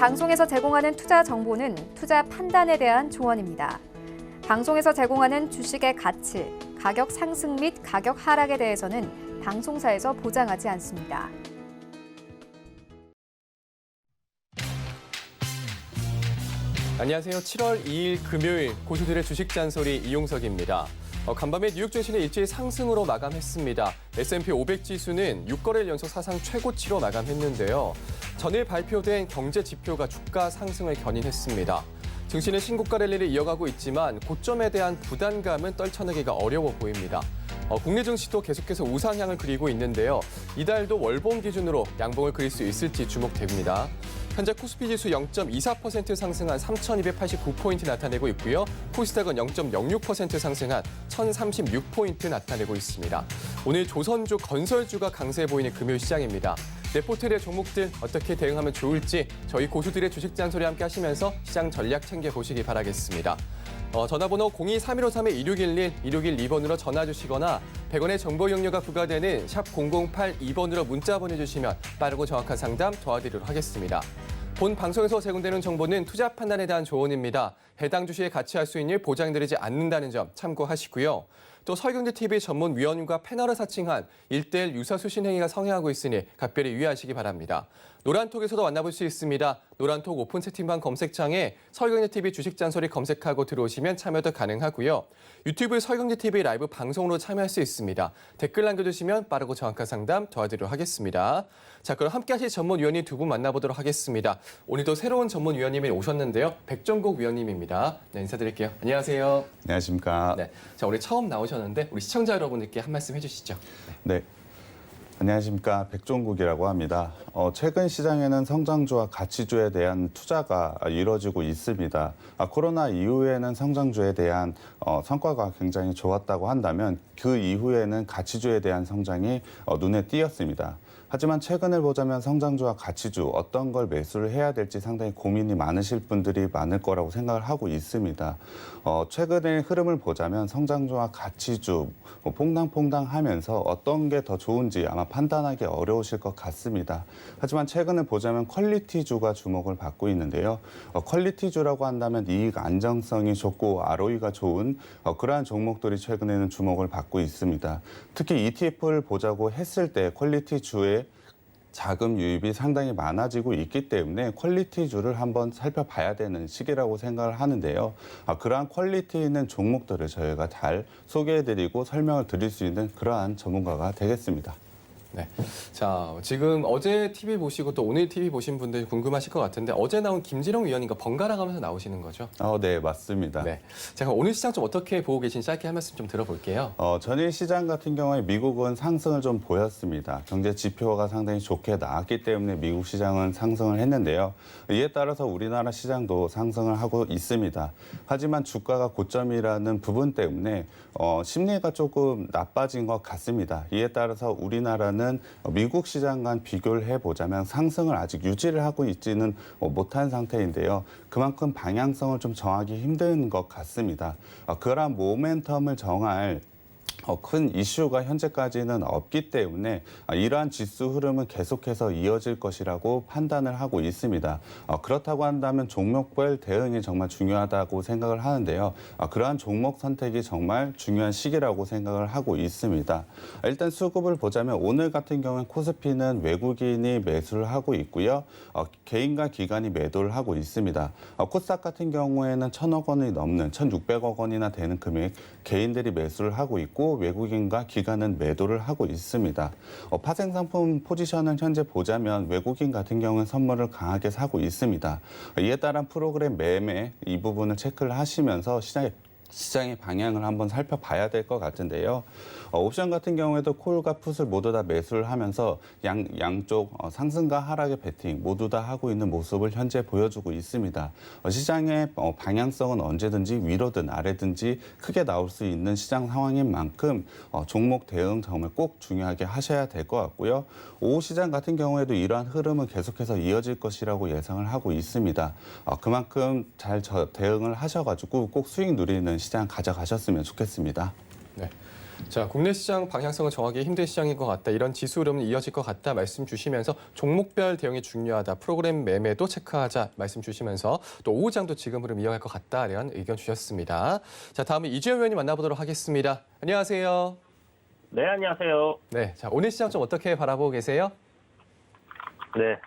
방송에서 제공하는 투자 정보는 투자 판단에 대한 조언입니다. 방송에서 제공하는 주식의 가치, 가격 상승 및 가격 하락에 대해서는 방송사에서 보장하지 않습니다. 안녕하세요. 7월 2일 금요일 고수들의 주식 잔소리 이용석입니다. 간밤에 뉴욕 증시는 일제히 상승으로 마감했습니다. S&P 500 지수는 6거래일 연속 사상 최고치로 마감했는데요. 전일 발표된 경제 지표가 주가 상승을 견인했습니다. 증시는 신고가 랠리를 이어가고 있지만 고점에 대한 부담감은 떨쳐내기가 어려워 보입니다. 국내 증시도 계속해서 우상향을 그리고 있는데요. 이달도 월봉 기준으로 양봉을 그릴 수 있을지 주목됩니다. 현재 코스피 지수 0.24% 상승한 3,289포인트 나타내고 있고요. 코스닥은 0.06% 상승한 1,036포인트 나타내고 있습니다. 오늘 조선주, 건설주가 강세 보이는 금요일 시장입니다. 네포트의 종목들 어떻게 대응하면 좋을지 저희 고수들의 주식 잔소리 함께 하시면서 시장 전략 챙겨보시기 바라겠습니다. 전화번호 02-3153-2611, 2612번으로 전화 주시거나 100원의 정보 용료가 부과되는 샵 0082번으로 문자 보내주시면 빠르고 정확한 상담 도와드리도록 하겠습니다. 본 방송에서 제공되는 정보는 투자 판단에 대한 조언입니다. 해당 주식에 가치할 수 있는 보장드리지 않는다는 점 참고하시고요. 또 서경제TV 전문 위원과 패널을 사칭한 1:1 유사수신 행위가 성행하고 있으니 각별히 유의하시기 바랍니다. 노란톡에서도 만나볼 수 있습니다. 노란톡 오픈 채팅방 검색창에 서경제TV 주식 잔소리 검색하고 들어오시면 참여도 가능하고요. 유튜브 서경제TV 라이브 방송으로 참여할 수 있습니다. 댓글 남겨주시면 빠르고 정확한 상담 도와드리도록 하겠습니다. 자, 그럼 함께 하실 전문 위원님 두 분 만나보도록 하겠습니다. 오늘도 새로운 전문 위원님이 오셨는데요. 백종국 위원님입니다. 네, 인사드릴게요. 안녕하세요. 안녕하십니까. 네, 자, 오늘 처음 나오셨는데 우리 시청자 여러분들께 한 말씀 해주시죠. 네. 안녕하십니까. 백종국이라고 합니다. 최근 시장에는 성장주와 가치주에 대한 투자가 이뤄지고 있습니다. 코로나 이후에는 성장주에 대한 성과가 굉장히 좋았다고 한다면 그 이후에는 가치주에 대한 성장이 눈에 띄었습니다. 하지만 최근을 보자면 성장주와 가치주 어떤 걸 매수를 해야 될지 상당히 고민이 많으실 분들이 많을 거라고 생각을 하고 있습니다. 최근의 흐름을 보자면 성장주와 가치주 퐁당퐁당하면서 어떤 게 더 좋은지 아마 판단하기 어려우실 것 같습니다. 하지만 최근을 보자면 퀄리티주가 주목을 받고 있는데요. 퀄리티주라고 한다면 이익 안정성이 좋고 ROE가 좋은 그러한 종목들이 최근에는 주목을 받고 있습니다. 특히 ETF를 보자고 했을 때 퀄리티주의 자금 유입이 상당히 많아지고 있기 때문에 퀄리티주를 한번 살펴봐야 되는 시기라고 생각을 하는데요. 그러한 퀄리티 있는 종목들을 저희가 잘 소개해드리고 설명을 드릴 수 있는 그러한 전문가가 되겠습니다. 네, 자, 지금 어제 TV 보시고 또 오늘 TV 보신 분들 궁금하실 것 같은데 어제 나온 김지령 위원님과 번갈아 가면서 나오시는 거죠? 네, 맞습니다. 네, 제가 오늘 시장 좀 어떻게 보고 계신지 짧게 한 말씀 좀 들어볼게요. 전일 시장 같은 경우에 미국은 상승을 좀 보였습니다. 경제 지표가 상당히 좋게 나왔기 때문에 미국 시장은 상승을 했는데요. 이에 따라서 우리나라 시장도 상승을 하고 있습니다. 하지만 주가가 고점이라는 부분 때문에 심리가 조금 나빠진 것 같습니다. 이에 따라서 우리나라는 미국 시장과 비교를 해보자면 상승을 아직 유지를 하고 있지는 못한 상태인데요. 그만큼 방향성을 좀 정하기 힘든 것 같습니다. 그러한 모멘텀을 정할 큰 이슈가 현재까지는 없기 때문에 이러한 지수 흐름은 계속해서 이어질 것이라고 판단을 하고 있습니다. 그렇다고 한다면 종목별 대응이 정말 중요하다고 생각을 하는데요. 그러한 종목 선택이 정말 중요한 시기라고 생각을 하고 있습니다. 일단 수급을 보자면 오늘 같은 경우는 코스피는 외국인이 매수를 하고 있고요. 개인과 기관이 매도를 하고 있습니다. 코스닥 같은 경우에는 1,000억 원이 넘는 1,600억 원이나 되는 금액 개인들이 매수를 하고 있고 외국인과 기관은 매도를 하고 있습니다. 파생 상품 포지션을 현재 보자면 외국인 같은 경우는 선물을 강하게 사고 있습니다. 이에 따른 프로그램 매매 이 부분을 체크를 하시면서 시장의 방향을 한번 살펴봐야 될 것 같은데요. 옵션 같은 경우에도 콜과 풋을 모두 다 매수를 하면서 양쪽 상승과 하락의 베팅 모두 다 하고 있는 모습을 현재 보여주고 있습니다. 시장의 방향성은 언제든지 위로든 아래든지 크게 나올 수 있는 시장 상황인 만큼 종목 대응 정말 꼭 중요하게 하셔야 될 것 같고요. 오후 시장 같은 경우에도 이러한 흐름은 계속해서 이어질 것이라고 예상을 하고 있습니다. 그만큼 잘 대응을 하셔가지고 꼭 수익 누리는 시장 가져가셨으면 좋겠습니다. 네. 자, 국내 시장 방향성을 정하기 힘든 시장인 것 같다. 이런 지수 흐름은 이어질 것 같다 말씀 주시면서 종목별 대응이 중요하다. 프로그램 매매도 체크하자 말씀 주시면서 또 오후장도 지금 흐름 이어갈 것 같다. 이런 의견 주셨습니다. 자, 다음은 이주영 의원님 만나보도록 하겠습니다. 안녕하세요. 네, 안녕하세요. 네, 자, 오늘 시장 좀 어떻게 바라보고 계세요? 네,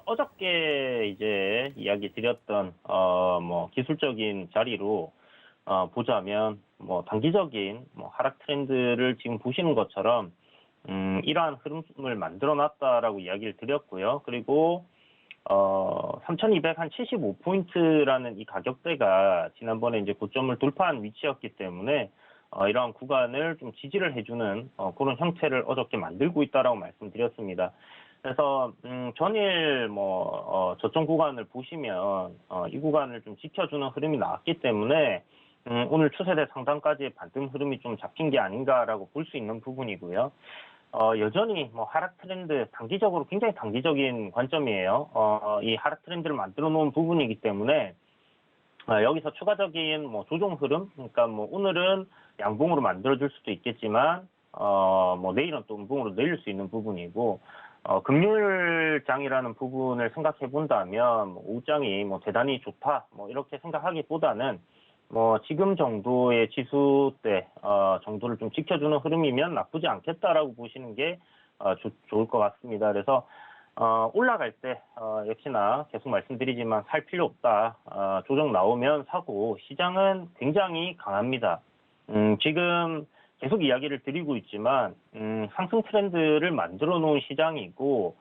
어저께 이제 이야기 드렸던, 기술적인 자리로, 보자면, 단기적인, 하락 트렌드를 지금 보시는 것처럼, 이러한 흐름을 만들어 놨다라고 이야기를 드렸고요. 그리고, 3,275포인트라는 이 가격대가 지난번에 이제 고점을 돌파한 위치였기 때문에, 이러한 구간을 좀 지지를 해주는, 그런 형태를 어저께 만들고 있다라고 말씀드렸습니다. 그래서 전일 저점 구간을 보시면 이 구간을 좀 지켜주는 흐름이 나왔기 때문에 오늘 추세대 상단까지의 반등 흐름이 좀 잡힌 게 아닌가라고 볼 수 있는 부분이고요. 여전히 하락 트렌드 단기적으로 굉장히 단기적인 관점이에요. 이 하락 트렌드를 만들어 놓은 부분이기 때문에 여기서 추가적인 조정 흐름, 그러니까 오늘은 양봉으로 만들어줄 수도 있겠지만 내일은 또 음봉으로 내릴 수 있는 부분이고. 금요일장이라는 부분을 생각해 본다면, 오후장이 대단히 좋다, 이렇게 생각하기보다는, 지금 정도의 지수대, 정도를 좀 지켜주는 흐름이면 나쁘지 않겠다라고 보시는 게, 좋을 것 같습니다. 그래서, 올라갈 때, 역시나 계속 말씀드리지만 살 필요 없다. 조정 나오면 사고, 시장은 굉장히 강합니다. 지금, 계속 이야기를 드리고 있지만 상승 트렌드를 만들어 놓은 시장이고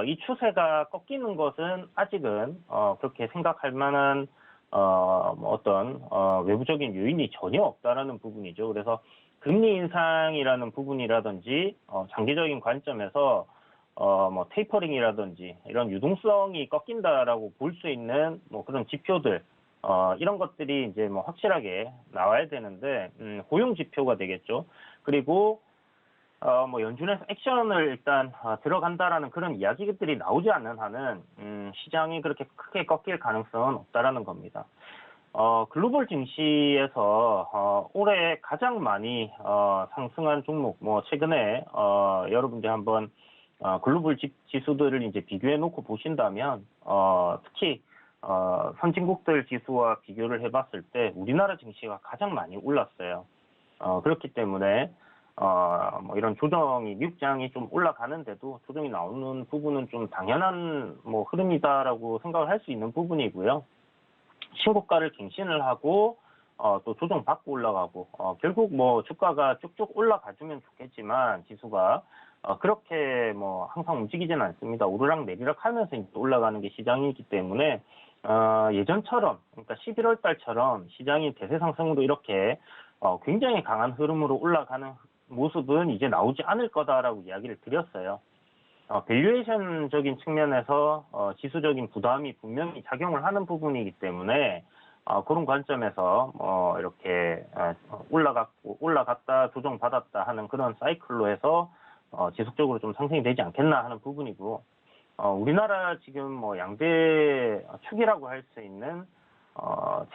이 추세가 꺾이는 것은 아직은 그렇게 생각할 만한 어떤 외부적인 요인이 전혀 없다라는 부분이죠. 그래서 금리 인상이라는 부분이라든지 장기적인 관점에서 테이퍼링이라든지 이런 유동성이 꺾인다라고 볼 수 있는 그런 지표들 이런 것들이 이제 확실하게 나와야 되는데, 고용 지표가 되겠죠. 그리고, 연준에서 액션을 일단, 들어간다라는 그런 이야기들이 나오지 않는 한은, 시장이 그렇게 크게 꺾일 가능성은 없다라는 겁니다. 글로벌 증시에서, 올해 가장 많이, 상승한 종목, 최근에, 여러분들 한번, 글로벌 지수들을 이제 비교해 놓고 보신다면, 특히, 선진국들 지수와 비교를 해봤을 때 우리나라 증시가 가장 많이 올랐어요. 그렇기 때문에 이런 조정이 미국장이 좀 올라가는데도 조정이 나오는 부분은 좀 당연한 흐름이다라고 생각을 할 수 있는 부분이고요. 신고가를 갱신을 하고 또 조정 받고 올라가고 결국 주가가 쭉쭉 올라가주면 좋겠지만 지수가 그렇게 항상 움직이지는 않습니다. 오르락 내리락 하면서 올라가는 게 시장이기 때문에 예전처럼, 그러니까 11월 달처럼 시장이 대세 상승으로 이렇게 굉장히 강한 흐름으로 올라가는 모습은 이제 나오지 않을 거다라고 이야기를 드렸어요. 밸류에이션적인 측면에서 지수적인 부담이 분명히 작용을 하는 부분이기 때문에 그런 관점에서 이렇게 올라갔다 조정받았다 하는 그런 사이클로 해서 지속적으로 좀 상승이 되지 않겠나 하는 부분이고, 우리나라 지금 양대 축이라고 할 수 있는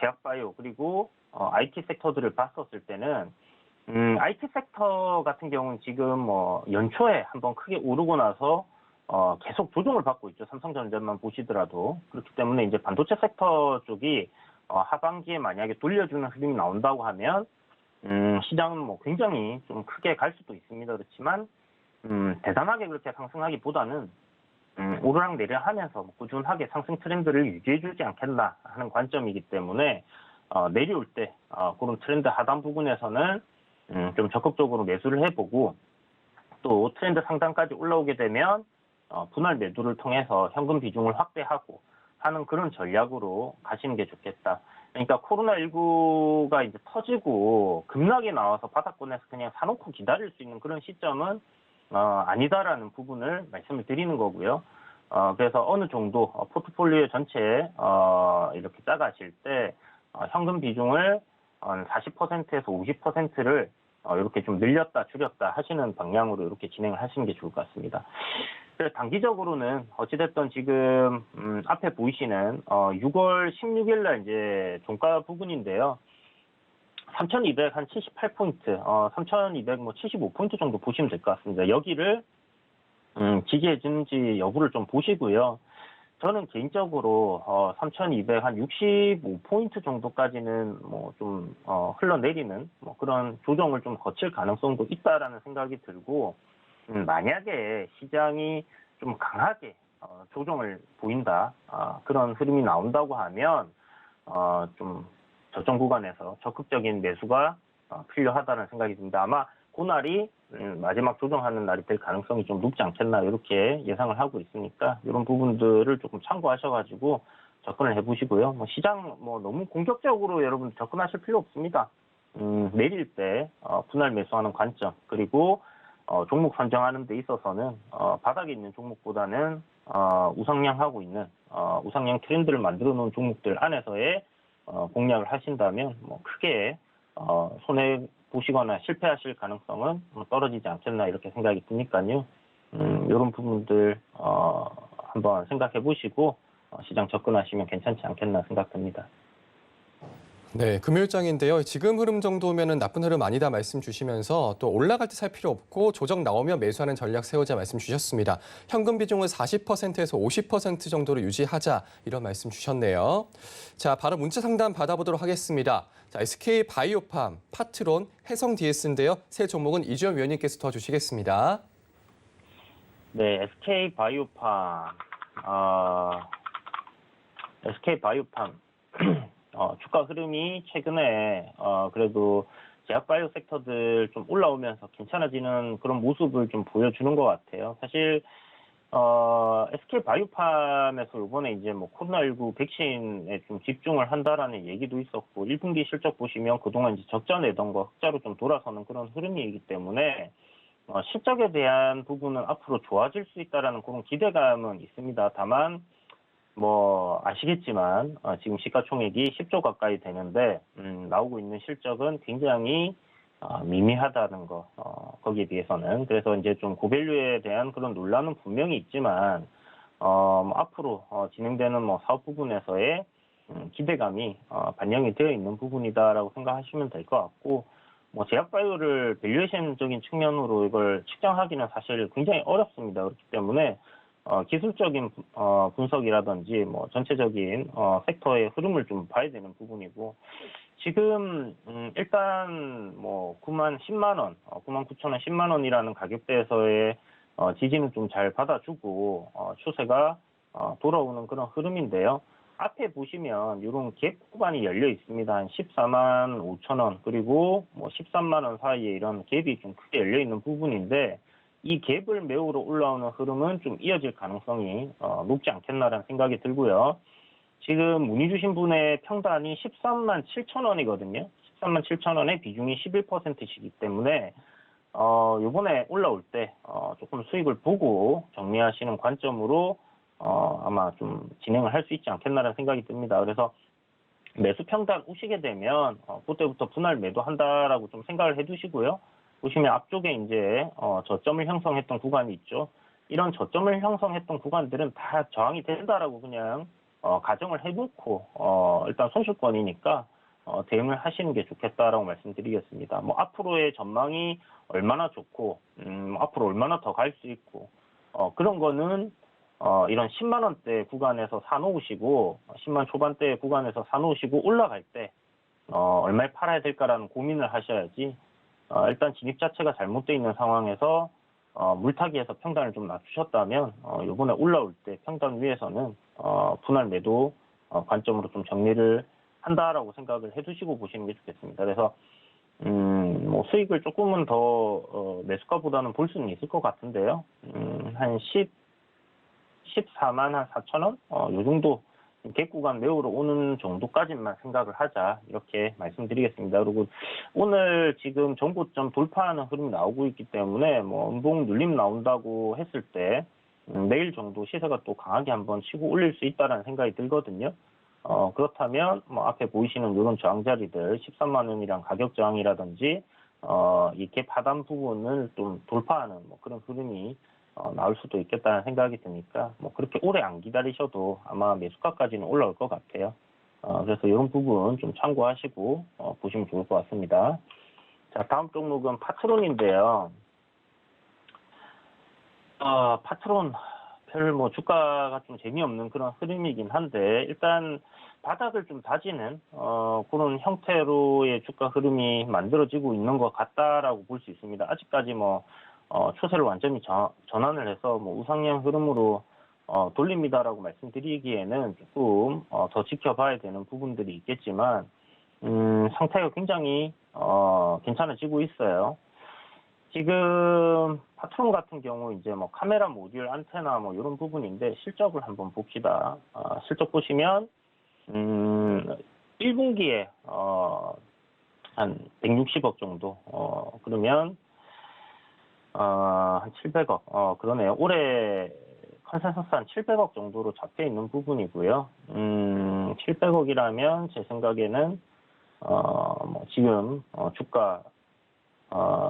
제약바이오 그리고 IT 섹터들을 봤었을 때는 IT 섹터 같은 경우는 지금 연초에 한번 크게 오르고 나서 계속 조정을 받고 있죠. 삼성전자만 보시더라도. 그렇기 때문에 이제 반도체 섹터 쪽이 하반기에 만약에 돌려주는 흐름이 나온다고 하면 시장은 굉장히 좀 크게 갈 수도 있습니다. 그렇지만 대단하게 그렇게 상승하기보다는 오르락 내리락 하면서 꾸준하게 상승 트렌드를 유지해주지 않겠나 하는 관점이기 때문에 내려올 때 그런 트렌드 하단 부분에서는 좀 적극적으로 매수를 해보고, 또 트렌드 상단까지 올라오게 되면 분할 매도를 통해서 현금 비중을 확대하고 하는 그런 전략으로 가시는 게 좋겠다. 그러니까 코로나19가 이제 터지고 급락이 나와서 바닥권에서 그냥 사놓고 기다릴 수 있는 그런 시점은 아니다라는 부분을 말씀을 드리는 거고요. 그래서 어느 정도 포트폴리오 전체에 이렇게 짜가실 때 현금 비중을 40%에서 50%를 이렇게 좀 늘렸다 줄였다 하시는 방향으로 이렇게 진행을 하시는 게 좋을 것 같습니다. 그래서 단기적으로는 어찌됐든 지금 앞에 보이시는 6월 16일 날 이제 종가 부분인데요. 3,200 한 78포인트, 3,200 뭐 75포인트 정도 보시면 될 것 같습니다. 여기를 지지해 주는지 여부를 좀 보시고요. 저는 개인적으로 3,200 한 65포인트 정도까지는 뭐 좀 흘러내리는 뭐 그런 조정을 좀 거칠 가능성도 있다라는 생각이 들고, 만약에 시장이 좀 강하게 조정을 보인다, 그런 흐름이 나온다고 하면 좀 저점 구간에서 적극적인 매수가 필요하다는 생각이 듭니다. 아마 그날이 마지막 조정하는 날이 될 가능성이 좀 높지 않겠나 이렇게 예상을 하고 있으니까 이런 부분들을 조금 참고하셔가지고 접근을 해보시고요. 뭐 시장 뭐 너무 공격적으로 여러분 접근하실 필요 없습니다. 내릴 때 분할 매수하는 관점, 그리고 종목 선정하는 데 있어서는 바닥에 있는 종목보다는 우상향하고 있는 우상향 트렌드를 만들어 놓은 종목들 안에서의 공략을 하신다면 뭐 크게 손해 보시거나 실패하실 가능성은 떨어지지 않겠나 이렇게 생각이 드니까요. 이런 부분들 한번 생각해 보시고 시장 접근하시면 괜찮지 않겠나 생각됩니다. 네, 금요일장인데요. 지금 흐름 정도면은 나쁜 흐름 아니다 말씀 주시면서 또 올라갈 때 살 필요 없고 조정 나오면 매수하는 전략 세우자 말씀 주셨습니다. 현금 비중을 40%에서 50% 정도로 유지하자 이런 말씀 주셨네요. 자, 바로 문자 상담 받아보도록 하겠습니다. 자, SK 바이오팜, 파트론, 해성 DS인데요. 새 종목은 이주연 위원님께서 도와주시겠습니다. 네, SK 바이오팜 주가 흐름이 최근에 그래도 제약바이오 섹터들 좀 올라오면서 괜찮아지는 그런 모습을 좀 보여주는 것 같아요. 사실 SK 바이오팜에서 이번에 이제 뭐 코로나19 백신에 좀 집중을 한다라는 얘기도 있었고, 1분기 실적 보시면 그동안 이제 적자 내던 거 흑자로 좀 돌아서는 그런 흐름이기 때문에 실적에 대한 부분은 앞으로 좋아질 수 있다라는 그런 기대감은 있습니다. 다만 뭐 아시겠지만 지금 시가총액이 10조 가까이 되는데 나오고 있는 실적은 굉장히 미미하다는 거, 거기에 비해서는. 그래서 이제 좀 고밸류에 대한 그런 논란은 분명히 있지만 앞으로 진행되는 뭐 사업 부분에서의 기대감이 반영이 되어 있는 부분이다라고 생각하시면 될 것 같고, 뭐 제약바이오를 밸류에이션적인 측면으로 이걸 측정하기는 사실 굉장히 어렵습니다. 그렇기 때문에 기술적인 분석이라든지 뭐 전체적인 섹터의 흐름을 좀 봐야 되는 부분이고, 지금 일단 뭐 9만 10만 원, 9만 9천 원, 10만 원이라는 가격대에서의 지지는 좀 잘 받아주고 추세가 돌아오는 그런 흐름인데요. 앞에 보시면 이런 갭 구간이 열려 있습니다. 한 14만 5천 원, 그리고 뭐 13만 원 사이에 이런 갭이 좀 크게 열려 있는 부분인데, 이 갭을 메우러 올라오는 흐름은 좀 이어질 가능성이 높지 않겠나라는 생각이 들고요. 지금 문의 주신 분의 평단이 13만 7천 원이거든요. 13만 7천 원의 비중이 11%이기 때문에 요번에 올라올 때 조금 수익을 보고 정리하시는 관점으로 아마 좀 진행을 할 수 있지 않겠나라는 생각이 듭니다. 그래서 매수 평단 오시게 되면 그때부터 분할 매도한다라고 좀 생각을 해두시고요. 보시면 앞쪽에 이제 저점을 형성했던 구간이 있죠. 이런 저점을 형성했던 구간들은 다 저항이 된다라고 그냥 가정을 해놓고 일단 손실권이니까 대응을 하시는 게 좋겠다라고 말씀드리겠습니다. 뭐 앞으로의 전망이 얼마나 좋고 앞으로 얼마나 더 갈 수 있고 그런 거는 이런 10만 원대 구간에서 사놓으시고 10만 초반대 구간에서 사놓으시고 올라갈 때 얼마에 팔아야 될까라는 고민을 하셔야지, 일단 진입 자체가 잘못되어 있는 상황에서 물타기에서 평단을 좀 낮추셨다면 이번에 올라올 때 평단 위에서는 분할 매도 관점으로 좀 정리를 한다라고 생각을 해두시고 보시는 게 좋겠습니다. 그래서 뭐 수익을 조금은 더 매수가보다는 볼 수는 있을 것 같은데요. 한 14만 한 4천 원? 요 정도 갭 구간 메우러 오는 정도까지만 생각을 하자 이렇게 말씀드리겠습니다. 그리고 오늘 지금 전고점 돌파하는 흐름이 나오고 있기 때문에 뭐 음봉 눌림 나온다고 했을 때 내일 정도 시세가 또 강하게 한번 치고 올릴 수 있다라는 생각이 들거든요. 그렇다면 뭐 앞에 보이시는 이런 저항 자리들 13만 원이랑 가격 저항이라든지 이 갭 하단 부분을 좀 돌파하는 뭐 그런 흐름이 나올 수도 있겠다는 생각이 드니까 뭐 그렇게 오래 안 기다리셔도 아마 매수가까지는 올라올 것 같아요. 그래서 이런 부분 좀 참고하시고 보시면 좋을 것 같습니다. 자, 다음 종목은 파트론인데요. 파트론 별 뭐 주가가 좀 재미없는 그런 흐름이긴 한데 일단 바닥을 좀 다지는 그런 형태로의 주가 흐름이 만들어지고 있는 것 같다라고 볼 수 있습니다. 아직까지 뭐 추세를 완전히 전환을 해서 뭐 우상향 흐름으로 돌립니다라고 말씀드리기에는 조금 더 지켜봐야 되는 부분들이 있겠지만 상태가 굉장히 괜찮아지고 있어요. 지금 파트론 같은 경우 이제 뭐 카메라 모듈, 안테나 뭐 이런 부분인데 실적을 한번 봅시다. 실적 보시면 1분기에 한 160억 정도. 그러면 한 700억. 그러네요. 올해 컨센서스 한 700억 정도로 잡혀 있는 부분이고요. 700억이라면 제 생각에는 뭐 지금 주가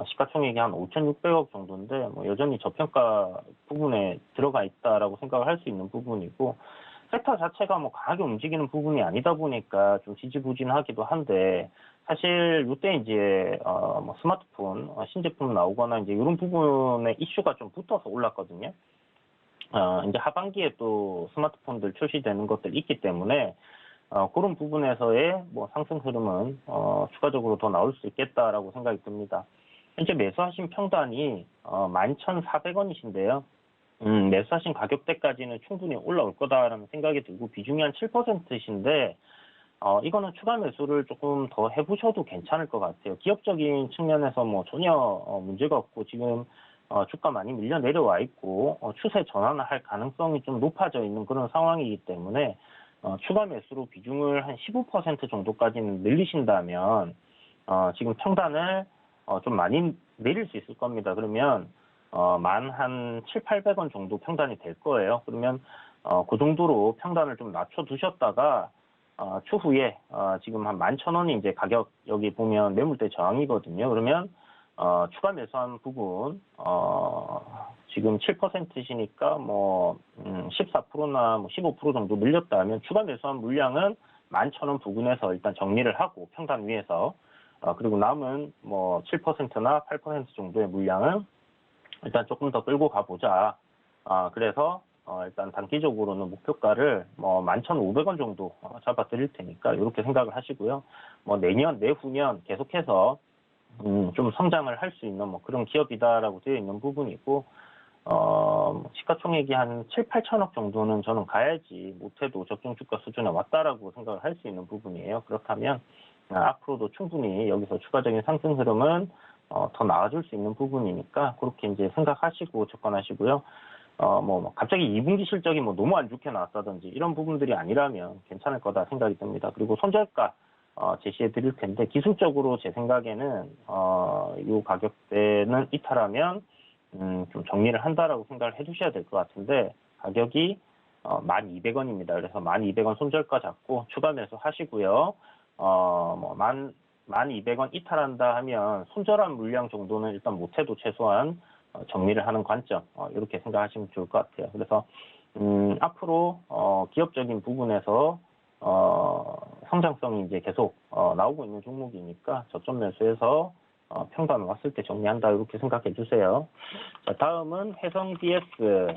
시가총액이 한 5,600억 정도인데 뭐 여전히 저평가 부분에 들어가 있다라고 생각을 할 수 있는 부분이고 섹터 자체가 뭐 강하게 움직이는 부분이 아니다 보니까 좀 지지부진하기도 한데 사실 이때 이제 뭐 스마트폰 신제품 나오거나 이제 이런 부분에 이슈가 좀 붙어서 올랐거든요. 이제 하반기에 또 스마트폰들 출시되는 것들이 있기 때문에 그런 부분에서의 뭐 상승 흐름은 추가적으로 더 나올 수 있겠다라고 생각이 듭니다. 현재 매수하신 평단이 11,400원이신데요. 매수하신 가격대까지는 충분히 올라올 거다라는 생각이 들고 비중이 한 7%이신데 이거는 추가 매수를 조금 더 해보셔도 괜찮을 것 같아요. 기업적인 측면에서 뭐 전혀 문제가 없고 지금 주가 많이 밀려 내려와 있고 추세 전환을 할 가능성이 좀 높아져 있는 그런 상황이기 때문에 추가 매수로 비중을 한 15% 정도까지는 늘리신다면 지금 평단을 좀 많이 내릴 수 있을 겁니다. 그러면 한 7,800원 정도 평단이 될 거예요. 그러면 그 정도로 평단을 좀 낮춰 두셨다가 추후에 지금 한 11,000원이 이제 가격 여기 보면 매물대 저항이거든요. 그러면 추가 매수한 부분 지금 7%시니까 뭐 14%나 뭐 15% 정도 늘렸다면 추가 매수한 물량은 11,000원 부근에서 일단 정리를 하고 평단 위에서 그리고 남은 뭐 7%나 8% 정도의 물량은 일단 조금 더 끌고 가보자. 그래서 일단 단기적으로는 목표가를 뭐 11,500원 정도 잡아 드릴 테니까 이렇게 생각을 하시고요. 뭐 내년, 내후년 계속해서 좀 성장을 할 수 있는 뭐 그런 기업이다라고 되어 있는 부분이고 시가총액이 한 7, 8천억 정도는 저는 가야지 못해도 적정 주가 수준에 왔다라고 생각을 할 수 있는 부분이에요. 그렇다면 앞으로도 충분히 여기서 추가적인 상승 흐름은 더 나아질 수 있는 부분이니까 그렇게 이제 생각하시고 접근하시고요. 뭐 갑자기 2분기 실적이 뭐 너무 안 좋게 나왔다든지 이런 부분들이 아니라면 괜찮을 거다 생각이 듭니다. 그리고 손절가 제시해 드릴 텐데 기술적으로 제 생각에는 이 가격대는 이탈하면 좀 정리를 한다라고 생각을 해두셔야 될 것 같은데 가격이 1,200원입니다. 그래서 1,200원 손절가 잡고 추가 매수 하시고요. 뭐 1,200원 이탈한다 하면 손절한 물량 정도는 일단 못해도 최소한 정리를 하는 관점 이렇게 생각하시면 좋을 것 같아요. 그래서 앞으로 기업적인 부분에서 성장성이 이제 계속 나오고 있는 종목이니까 저점 매수해서 평단 왔을 때 정리한다 이렇게 생각해 주세요. 자, 다음은 해성 DS.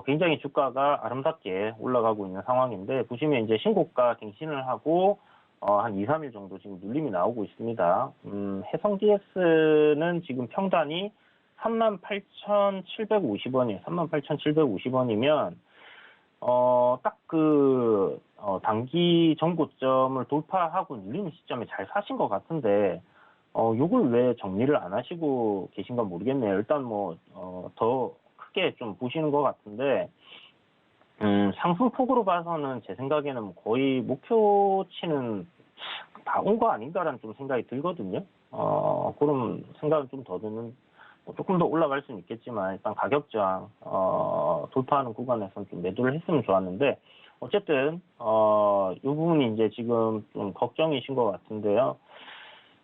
굉장히 주가가 아름답게 올라가고 있는 상황인데 보시면 이제 신고가 갱신을 하고 한 2, 3일 정도 지금 눌림이 나오고 있습니다. 해성 DS는 지금 평단이 38,750원이에요. 38,750원이면 딱 단기 전고점을 돌파하고 눌리는 시점에 잘 사신 것 같은데 요걸 왜 정리를 안 하시고 계신가 모르겠네요. 일단 뭐 더 크게 좀 보시는 것 같은데 상승폭으로 봐서는 제 생각에는 거의 목표치는 다 온 거 아닌가라는 좀 생각이 들거든요. 그런 생각은 좀 더 드는, 조금 더 올라갈 수는 있겠지만 일단 가격 저항 돌파하는 구간에서는 좀 매도를 했으면 좋았는데 어쨌든 이 부분이 이제 지금 좀 걱정이신 것 같은데요.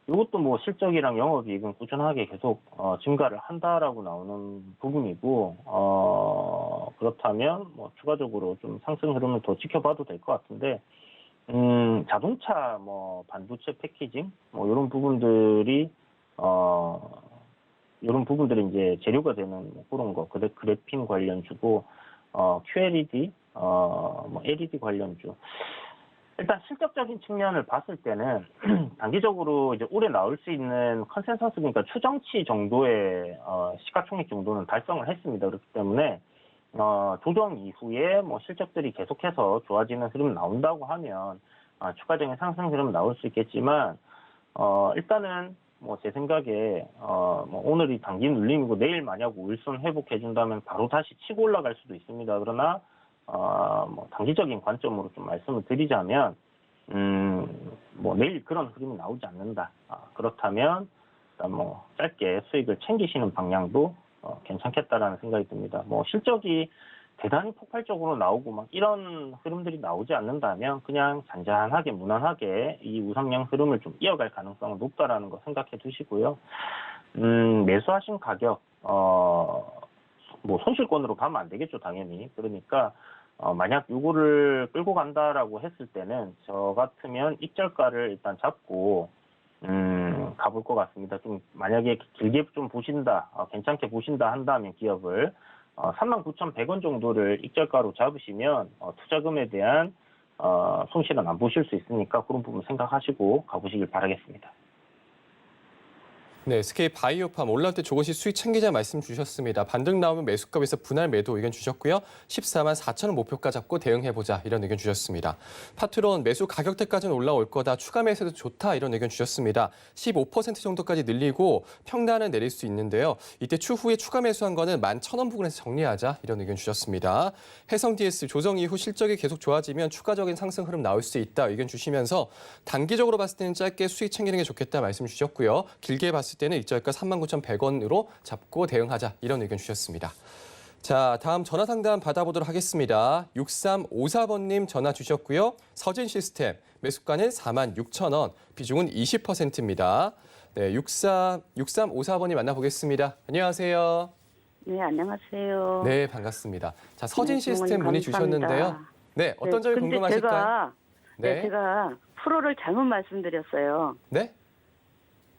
이것도 뭐 실적이랑 영업이익은 꾸준하게 계속 증가를 한다라고 나오는 부분이고 그렇다면 뭐 추가적으로 좀 상승 흐름을 더 지켜봐도 될 것 같은데 자동차 뭐 반도체 패키징 뭐 이런 부분들이 이런 부분들이 이제 재료가 되는 뭐 그런 거, 그래핀 관련주고 QLED, 뭐 LED 관련주. 일단 실적적인 측면을 봤을 때는 단기적으로 이제 올해 나올 수 있는 컨센서스, 그러니까 추정치 정도의 시가총액 정도는 달성을 했습니다. 그렇기 때문에 조정 이후에 뭐 실적들이 계속해서 좋아지는 흐름 나온다고 하면 추가적인 상승 흐름 나올 수 있겠지만 일단은 뭐 제 생각에 뭐 오늘이 단기 눌림이고 내일 만약 울선 회복해 준다면 바로 다시 치고 올라갈 수도 있습니다. 그러나 뭐 단기적인 관점으로 좀 말씀을 드리자면 뭐 내일 그런 흐름이 나오지 않는다. 그렇다면 일단 뭐 짧게 수익을 챙기시는 방향도 괜찮겠다라는 생각이 듭니다. 뭐 실적이 대단히 폭발적으로 나오고 막 이런 흐름들이 나오지 않는다면 그냥 잔잔하게 무난하게 이 우상향 흐름을 좀 이어갈 가능성은 높다라는 거 생각해 두시고요. 매수하신 가격 뭐 손실권으로 가면 안 되겠죠, 당연히. 그러니까 만약 요거를 끌고 간다라고 했을 때는 저 같으면 익절가를 일단 잡고 가볼 것 같습니다. 좀 만약에 길게 좀 보신다, 괜찮게 보신다 한다면 기업을 39,100원 정도를 익절가로 잡으시면 투자금에 대한 손실은 안 보실 수 있으니까 그런 부분 생각하시고 가보시길 바라겠습니다. 네, SK 바이오팜 올라올 때 조금씩 수익 챙기자 말씀 주셨습니다. 반등 나오면 매수값에서 분할 매도 의견 주셨고요. 14만 4천 원 목표가 잡고 대응해보자 이런 의견 주셨습니다. 파트론 매수 가격대까지는 올라올 거다. 추가 매수도 좋다 이런 의견 주셨습니다. 15% 정도까지 늘리고 평단을 내릴 수 있는데요. 이때 추후에 추가 매수한 거는 11,000원 부근에서 정리하자 이런 의견 주셨습니다. 해성 DS 조정 이후 실적이 계속 좋아지면 추가적인 상승 흐름 나올 수 있다 의견 주시면서 단기적으로 봤을 때는 짧게 수익 챙기는 게 좋겠다 말씀 주셨고요. 길게 봤을 때는 익절가 39,100원으로 잡고 대응하자 이런 의견 주셨습니다. 자, 다음 전화 상담 받아보도록 하겠습니다. 6354번님 전화 주셨고요. 서진 시스템 매수가는 46,000원, 비중은 20%입니다. 네, 6354번님 만나보겠습니다. 안녕하세요. 네, 안녕하세요. 네, 반갑습니다. 자, 서진 네, 시스템 문의 감사합니다. 주셨는데요. 네, 어떤 점이 근데 궁금하실까요? 제가 프로를 잘못 말씀드렸어요. 네?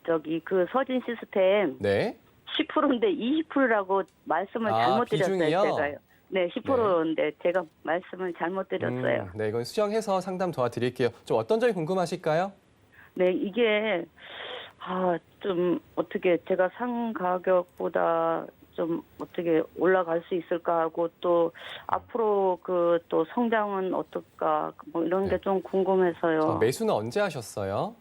저기 그 서진 시스템 네. 10%인데 20%라고 말씀을 잘못 드렸어요, 비중이요? 제가요. 네, 10%인데 제가 말씀을 잘못 드렸어요. 네, 이건 수정해서 상담 도와드릴게요. 좀 어떤 점이 궁금하실까요? 네, 이게 좀 어떻게 제가 상 가격보다 좀 어떻게 올라갈 수 있을까 하고 또 앞으로 그 또 성장은 어떨까 뭐 이런 게 좀 궁금해서요. 매수는 언제 하셨어요?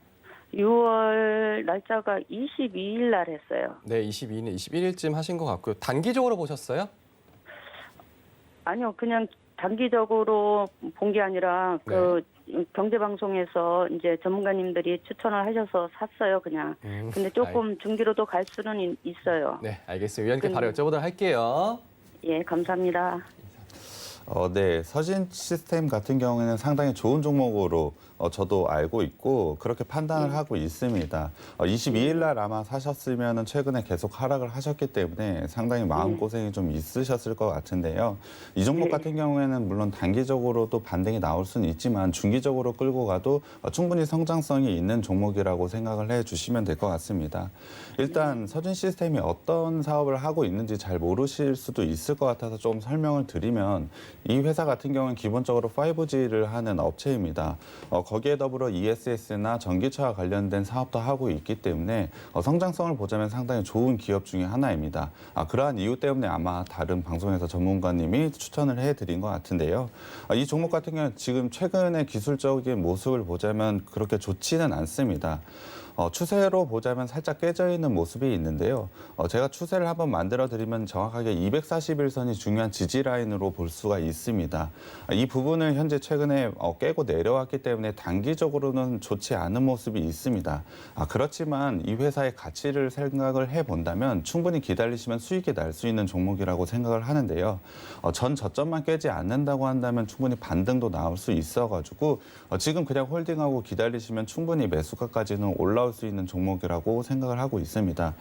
6월 날짜가 22일 날 했어요. 네, 22일, 21일쯤 하신 것 같고요. 단기적으로 보셨어요? 아니요, 그냥 단기적으로 본 게 아니라 그 경제방송에서 이제 전문가님들이 추천을 하셔서 샀어요, 그냥. 근데 조금 중기로도 갈 수는 있어요. 네, 알겠습니다. 위원님께 바로 여쭤보도록 할게요. 예, 감사합니다. 네, 서진 시스템 같은 경우에는 상당히 좋은 종목으로 저도 알고 있고 그렇게 판단을 하고 있습니다. 22일 날 아마 사셨으면 최근에 계속 하락을 하셨기 때문에 상당히 마음고생이 좀 있으셨을 것 같은데요. 이 종목 같은 경우에는 물론 단기적으로도 반등이 나올 수는 있지만 중기적으로 끌고 가도 충분히 성장성이 있는 종목이라고 생각을 해주시면 될 것 같습니다. 일단 서진 시스템이 어떤 사업을 하고 있는지 잘 모르실 수도 있을 것 같아서 좀 설명을 드리면 이 회사 같은 경우는 기본적으로 5G를 하는 업체입니다. 거기에 더불어 ESS나 전기차와 관련된 사업도 하고 있기 때문에 성장성을 보자면 상당히 좋은 기업 중에 하나입니다. 그러한 이유 때문에 아마 다른 방송에서 전문가님이 추천을 해드린 것 같은데요. 이 종목 같은 경우는 지금 최근의 기술적인 모습을 보자면 그렇게 좋지는 않습니다. 추세로 보자면 살짝 깨져 있는 모습이 있는데요. 제가 추세를 한번 만들어 드리면 정확하게 241선이 중요한 지지 라인으로 볼 수가 있습니다. 이 부분을 현재 최근에 깨고 내려왔기 때문에 단기적으로는 좋지 않은 모습이 있습니다. 그렇지만 이 회사의 가치를 생각을 해본다면 충분히 기다리시면 수익이 날 수 있는 종목이라고 생각을 하는데요. 전 저점만 깨지 않는다고 한다면 충분히 반등도 나올 수 있어가지고 지금 그냥 홀딩하고 기다리시면 충분히 매수가까지는 올라올 올라올 수 있는 종목이라고 생각을 하고 있습니다.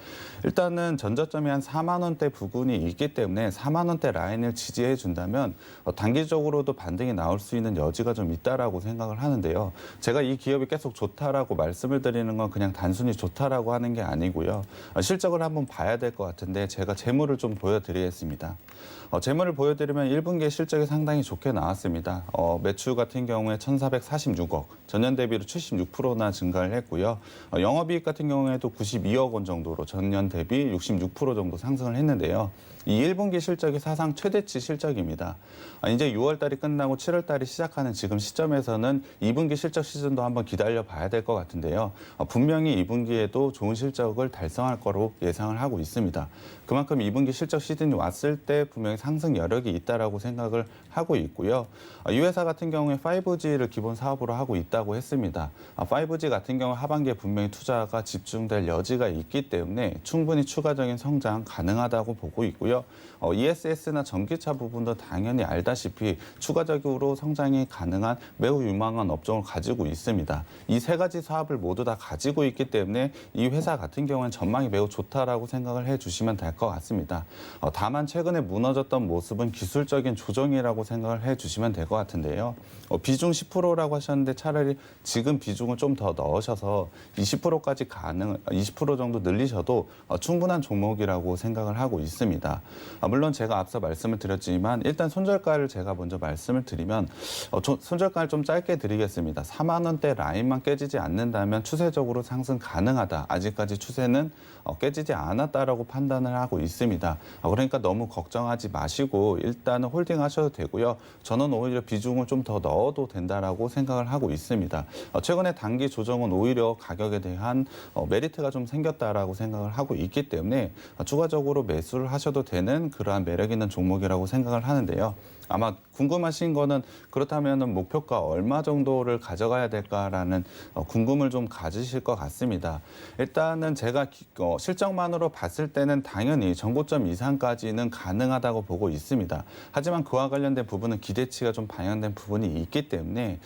일단은 전저점이 한 4만 원대 부근이 있기 때문에 4만 원대 라인을 지지해 준다면 단기적으로도 반등이 나올 수 있는 여지가 좀 있다라고 생각을 하는데요. 제가 이 기업이 계속 좋다라고 말씀을 드리는 건 그냥 단순히 좋다라고 하는 게 아니고요. 실적을 한번 봐야 될 것 같은데 제가 재물을 좀 보여드리겠습니다. 재물을 보여드리면 1분기에 실적이 상당히 좋게 나왔습니다. 매출 같은 경우에 1,446억, 전년 대비로 76%나 증가를 했고요. 영업이익 같은 경우에도 92억 원 정도로 전년 대비 66% 정도 상승을 했는데요. 이 1분기 실적이 사상 최대치 실적입니다. 이제 6월 달이 끝나고 7월 달이 시작하는 지금 시점에서는 2분기 실적 시즌도 한번 기다려 봐야 될 것 같은데요. 분명히 2분기에도 좋은 실적을 달성할 거로 예상을 하고 있습니다. 그만큼 2분기 실적 시즌이 왔을 때 분명히 상승 여력이 있다라고 생각을 하고 있고요. 이 회사 같은 경우에 5G를 기본 사업으로 하고 있다고 했습니다. 5G 같은 경우 하반기에 분명히 투자가 집중될 여지가 있기 때문에 충분히 추가적인 성장 가능하다고 보고 있고요. ESS나 전기차 부분도 당연히 알다시피 추가적으로 성장이 가능한 매우 유망한 업종을 가지고 있습니다. 이 세 가지 사업을 모두 다 가지고 있기 때문에 이 회사 같은 경우는 전망이 매우 좋다라고 생각을 해주시면 될 것 같습니다. 다만 최근에 무너졌던 모습은 기술적인 조정이라고 생각을 해주시면 될 것 같은데요. 비중 10%라고 하셨는데 차라리 지금 비중을 좀 더 넣으셔서 20%까지 20% 정도 늘리셔도 충분한 종목이라고 생각을 하고 있습니다. 물론 제가 앞서 말씀을 드렸지만 일단 손절가를 제가 먼저 말씀을 드리면 손절가를 좀 짧게 드리겠습니다. 4만 원대 라인만 깨지지 않는다면 추세적으로 상승 가능하다. 아직까지 추세는 깨지지 않았다라고 판단을 하고 있습니다. 그러니까 너무 걱정하지 마시고 일단은 홀딩 하셔도 되고요. 저는 오히려 비중을 좀 더 넣어도 된다라고 생각을 하고 있습니다. 최근에 단기 조정은 오히려 가격에 대한 메리트가 좀 생겼다라고 생각을 하고 있기 때문에 추가적으로 매수를 하셔도 되는 그러한 매력 있는 종목이라고 생각을 하는데요. 아마 궁금하신 거는 그렇다면 목표가 얼마 정도를 가져가야 될까라는 궁금을 좀 가지실 것 같습니다. 일단은 제가 실적만으로 봤을 때는 당연히 정고점 이상까지는 가능하다고 보고 있습니다. 하지만 그와 관련된 부분은 기대치가 좀 반영된 부분이 있기 때문에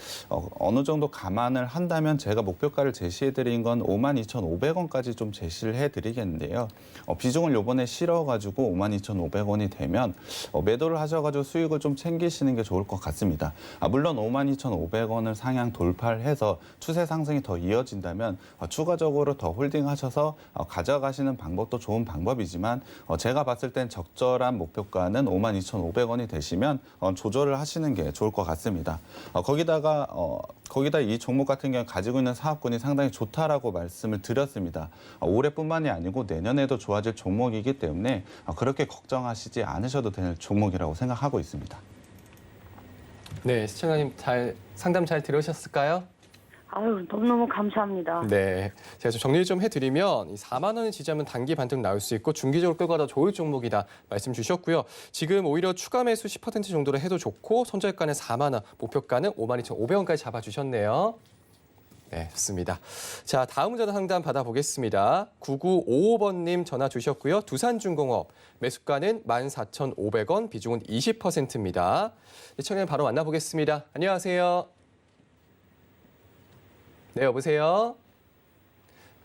어느 정도 감안을 한다면 제가 목표가를 제시해드린 건 52,500원까지 좀 제시를 해드리겠는데요. 비중을 요번에 실어가지고 52,500원이 되면 매도를 하셔가지고 수익을 좀 챙기시는 게 좋을 것 같습니다. 물론 52,500원을 상향 돌파를 해서 추세 상승이 더 이어진다면 추가적으로 더 홀딩하셔서 가져가시는 방법도 좋은 방법이지만 제가 봤을 땐 적절한 목표가는 52,500원이 되시면 조절을 하시는 게 좋을 것 같습니다. 거기다 이 종목 같은 경우 가지고 있는 사업군이 상당히 좋다라고 말씀을 드렸습니다. 올해뿐만이 아니고 내년에도 좋아질 종목이기 때문에 그렇게 걱정하시지 않으셔도 될 종목이라고 생각하고 있습니다. 네, 시청자님 상담 잘 들으셨을까요? 아유, 너무너무 감사합니다. 네, 제가 좀 정리 좀 해드리면 이 4만 원을 지지하면 단기 반등 나올 수 있고 중기적으로 끌고 가다 좋을 종목이다 말씀 주셨고요. 지금 오히려 추가 매수 10% 정도로 해도 좋고 손절가는 4만 원, 목표가는 52,500원까지 잡아주셨네요. 네, 좋습니다. 자, 다음 전화 상담 받아보겠습니다. 9955번님 전화 주셨고요. 두산중공업, 매수가는 14,500원, 비중은 20%입니다. 시청자님 바로 만나보겠습니다. 안녕하세요. 네, 여보세요?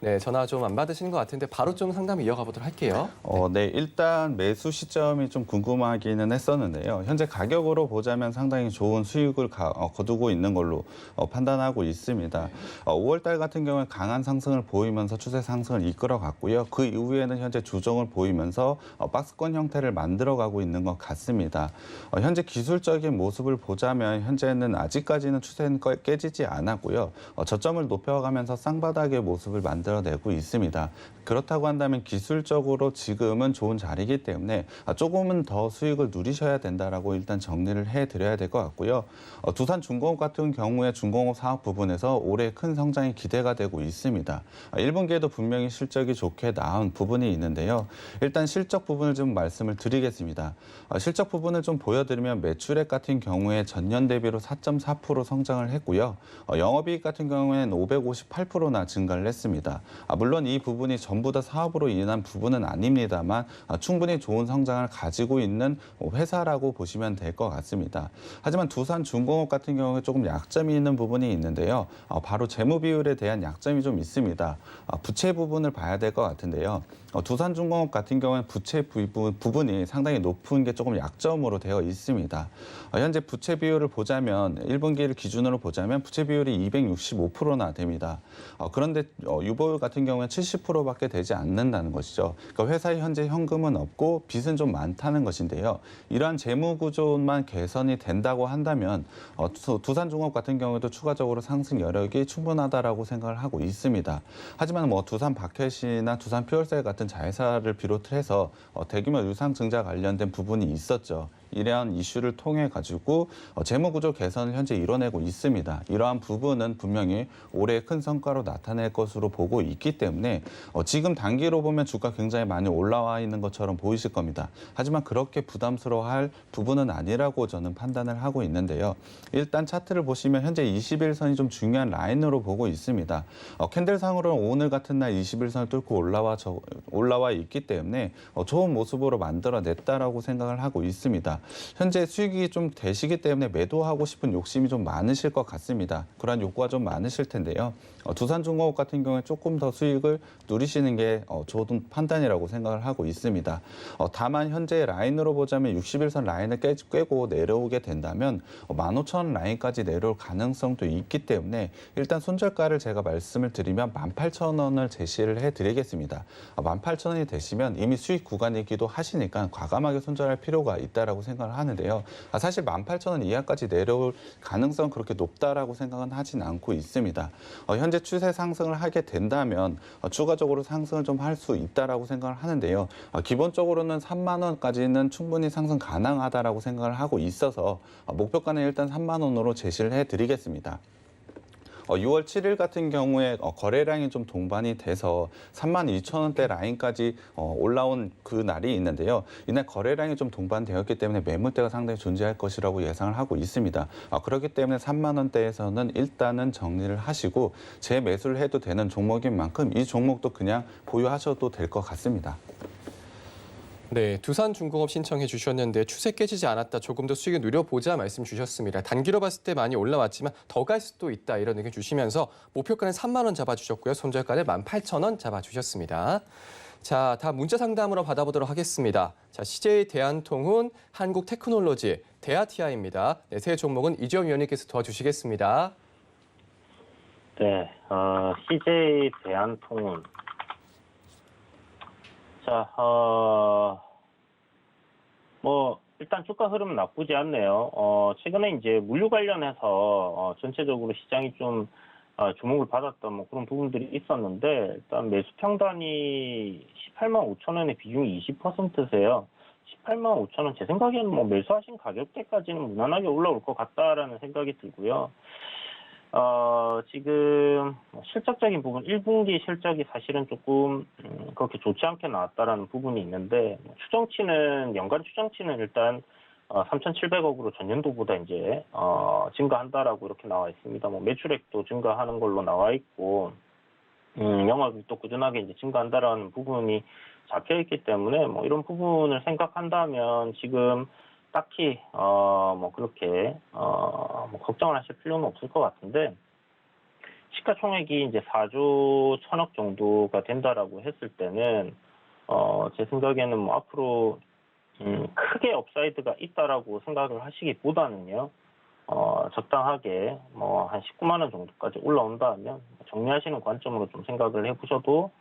네, 전화 좀 안 받으시는 것 같은데 바로 좀 상담 이어가 보도록 할게요. 네, 일단 매수 시점이 좀 궁금하기는 했었는데요. 현재 가격으로 보자면 상당히 좋은 수익을 거두고 있는 걸로 판단하고 있습니다. 5월 달 같은 경우에 강한 상승을 보이면서 추세 상승을 이끌어갔고요. 그 이후에는 현재 조정을 보이면서 박스권 형태를 만들어가고 있는 것 같습니다. 현재 기술적인 모습을 보자면 현재는 아직까지는 추세는 깨지지 않았고요. 저점을 높여가면서 쌍바닥의 모습을 만들어내고 있습니다. 그렇다고 한다면 기술적으로 지금은 좋은 자리이기 때문에 조금은 더 수익을 누리셔야 된다라고 일단 정리를 해드려야 될 것 같고요. 두산중공업 같은 경우에 중공업 사업 부분에서 올해 큰 성장이 기대가 되고 있습니다. 1분기에도 분명히 실적이 좋게 나온 부분이 있는데요. 일단 실적 부분을 좀 말씀을 드리겠습니다. 실적 부분을 좀 보여드리면 매출액 같은 경우에 전년 대비로 4.4% 성장을 했고요. 영업이익 같은 경우에는 558%나 증가를 했습니다. 있습니다. 물론 이 부분이 전부 다 사업으로 인한 부분은 아닙니다만 충분히 좋은 성장을 가지고 있는 회사라고 보시면 될 것 같습니다. 하지만 두산중공업 같은 경우에 조금 약점이 있는 부분이 있는데요. 바로 재무 비율에 대한 약점이 좀 있습니다. 부채 부분을 봐야 될 것 같은데요. 두산중공업 같은 경우는 부채 부분이 상당히 높은 게 조금 약점으로 되어 있습니다. 현재 부채 비율을 보자면 1분기를 기준으로 보자면 부채 비율이 265%나 됩니다. 그런데 유보율 같은 경우는 70%밖에 되지 않는다는 것이죠. 그러니까 회사에 현재 현금은 없고 빚은 좀 많다는 것인데요. 이러한 재무 구조만 개선이 된다고 한다면 두산중공업 같은 경우에도 추가적으로 상승 여력이 충분하다라고 생각을 하고 있습니다. 하지만 두산 바켓이나 두산 퓨얼셀 같은 자회사를 비롯해서 대규모 유상증자 관련된 부분이 있었죠. 이러한 이슈를 통해 가지고 재무구조 개선을 현재 이뤄내고 있습니다. 이러한 부분은 분명히 올해 큰 성과로 나타낼 것으로 보고 있기 때문에 지금 단기로 보면 주가 굉장히 많이 올라와 있는 것처럼 보이실 겁니다. 하지만 그렇게 부담스러워할 부분은 아니라고 저는 판단을 하고 있는데요. 일단 차트를 보시면 현재 21선이 좀 중요한 라인으로 보고 있습니다. 캔들상으로는 오늘 같은 날 21선을 뚫고 올라와 있기 때문에 좋은 모습으로 만들어냈다라고 생각을 하고 있습니다. 현재 수익이 좀 되시기 때문에 매도하고 싶은 욕심이 좀 많으실 것 같습니다. 그러한 욕구가 좀 많으실 텐데요. 두산중공업 같은 경우에 조금 더 수익을 누리시는 게 좋은 판단이라고 생각을 하고 있습니다. 다만 현재 라인으로 보자면 61선 라인을 깨고 내려오게 된다면 15,000원 라인까지 내려올 가능성도 있기 때문에 일단 손절가를 제가 말씀을 드리면 18,000원을 제시를 해드리겠습니다. 18,000원이 되시면 이미 수익 구간이기도 하시니까 과감하게 손절할 필요가 있다라고 생각을 하는데요. 사실 18,000원 이하까지 내려올 가능성 그렇게 높다라고 생각은 하진 않고 있습니다. 현재 추세 상승을 하게 된다면 추가적으로 상승을 좀 할 수 있다라고 생각을 하는데요. 기본적으로는 3만 원까지는 충분히 상승 가능하다라고 생각을 하고 있어서 목표가는 일단 3만 원으로 제시를 해드리겠습니다. 6월 7일 같은 경우에 거래량이 좀 동반이 돼서 32,000원대 라인까지 올라온 그 날이 있는데요. 이날 거래량이 좀 동반되었기 때문에 매물대가 상당히 존재할 것이라고 예상을 하고 있습니다. 그렇기 때문에 3만 원대에서는 일단은 정리를 하시고 재매수를 해도 되는 종목인 만큼 이 종목도 그냥 보유하셔도 될 것 같습니다. 네, 두산중공업 신청해 주셨는데 추세 깨지지 않았다. 조금 더 수익을 누려보자 말씀 주셨습니다. 단기로 봤을 때 많이 올라왔지만 더 갈 수도 있다. 이런 의견 주시면서 목표가는 3만 원 잡아주셨고요. 손절가는 18,000원 잡아주셨습니다. 자, 다음 문자 상담으로 받아보도록 하겠습니다. 자, CJ 대한통운, 한국테크놀로지, 대아티아입니다. 네, 세 종목은 이재용 위원님께서 도와주시겠습니다. 네, CJ 대한통운. 자, 일단 주가 흐름은 나쁘지 않네요. 최근에 이제 물류 관련해서, 전체적으로 시장이 좀, 주목을 받았던 그런 부분들이 있었는데, 일단 매수 평단이 18만 5천 원의 비중이 20%세요. 18만 5천 원, 제 생각에는 매수하신 가격대까지는 무난하게 올라올 것 같다라는 생각이 들고요. 지금 실적적인 부분, 1분기 실적이 사실은 조금 그렇게 좋지 않게 나왔다라는 부분이 있는데, 연간 추정치는 일단 3,700억으로 전년도보다 이제 증가한다라고 이렇게 나와 있습니다. 매출액도 증가하는 걸로 나와 있고, 영업이익도 꾸준하게 이제 증가한다라는 부분이 잡혀 있기 때문에 이런 부분을 생각한다면 지금 딱히 그렇게 걱정을 하실 필요는 없을 것 같은데, 시가총액이 이제 4조 1천억 정도가 된다라고 했을 때는 제 생각에는 앞으로 크게 업사이드가 있다라고 생각을 하시기보다는요, 적당하게 한 19만 원 정도까지 올라온다면 정리하시는 관점으로 좀 생각을 해보셔도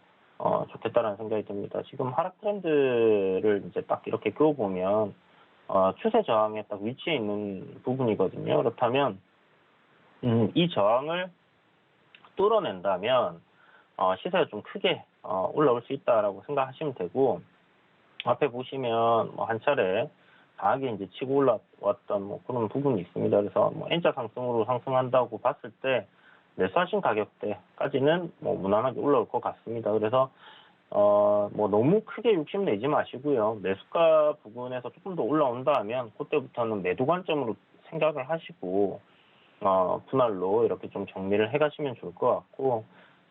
좋겠다라는 생각이 듭니다. 지금 하락 트렌드를 이제 딱 이렇게 그어보면 추세 저항에 딱 위치해 있는 부분이거든요. 그렇다면 이 저항을 뚫어낸다면 시세가 좀 크게 올라올 수 있다라고 생각하시면 되고, 앞에 보시면 한 차례 강하게 이제 치고 올라왔던 그런 부분이 있습니다. 그래서 N자 상승으로 상승한다고 봤을 때 매수하신 가격대까지는 무난하게 올라올 것 같습니다. 그래서 너무 크게 욕심내지 마시고요. 매수가 부분에서 조금 더 올라온다 하면 그때부터는 매도 관점으로 생각을 하시고 분할로 이렇게 좀 정리를 해가시면 좋을 것 같고,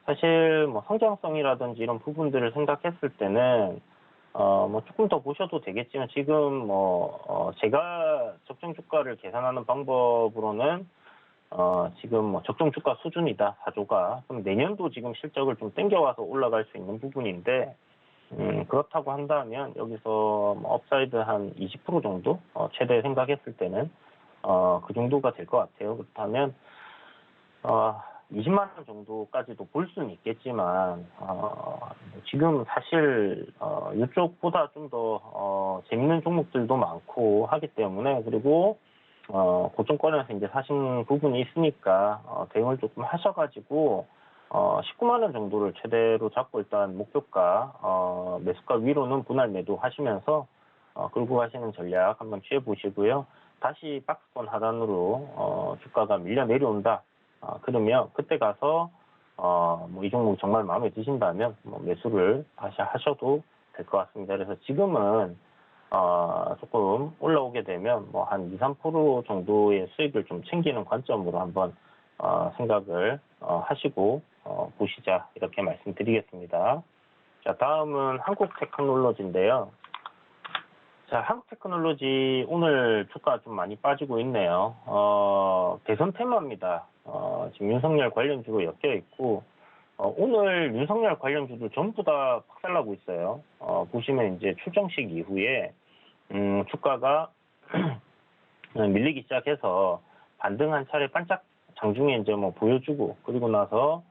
사실 뭐 성장성이라든지 이런 부분들을 생각했을 때는 뭐 조금 더 보셔도 되겠지만 지금 제가 적정 주가를 계산하는 방법으로는 지금 뭐 적정 주가 수준이다 4조가. 그럼 내년도 지금 실적을 좀 땡겨와서 올라갈 수 있는 부분인데 그렇다고 한다면 여기서 뭐 업사이드 한 20% 정도 최대 생각했을 때는 그 정도가 될 것 같아요. 그렇다면 20만 원 정도까지도 볼 수는 있겠지만 지금 사실 이쪽보다 좀 더 재밌는 종목들도 많고 하기 때문에 그리고 고점권에서 이제 사신 부분이 있으니까 대응을 조금 하셔가지고 19만 원 정도를 최대로 잡고 일단 목표가 매수가 위로는 분할 매도하시면서 끌고 가시는 전략 한번 취해 보시고요. 다시 박스권 하단으로 주가가 밀려 내려온다. 그러면 그때 가서 뭐 이 종목 정말 마음에 드신다면 뭐 매수를 다시 하셔도 될 것 같습니다. 그래서 지금은 조금 올라오게 되면 뭐 한 2~3% 정도의 수익을 좀 챙기는 관점으로 한번 생각을 하시고 보시자 이렇게 말씀드리겠습니다. 자, 다음은 한국테크놀로지인데요. 자, 한국테크놀로지 오늘 주가 좀 많이 빠지고 있네요. 대선 테마입니다. 지금 윤석열 관련주로 엮여 있고 오늘 윤석열 관련주도 전부 다 박살나고 있어요. 보시면 이제 출정식 이후에 주가가 밀리기 시작해서 반등 한 차례 반짝 장중에 이제 뭐 보여주고 그리고 나서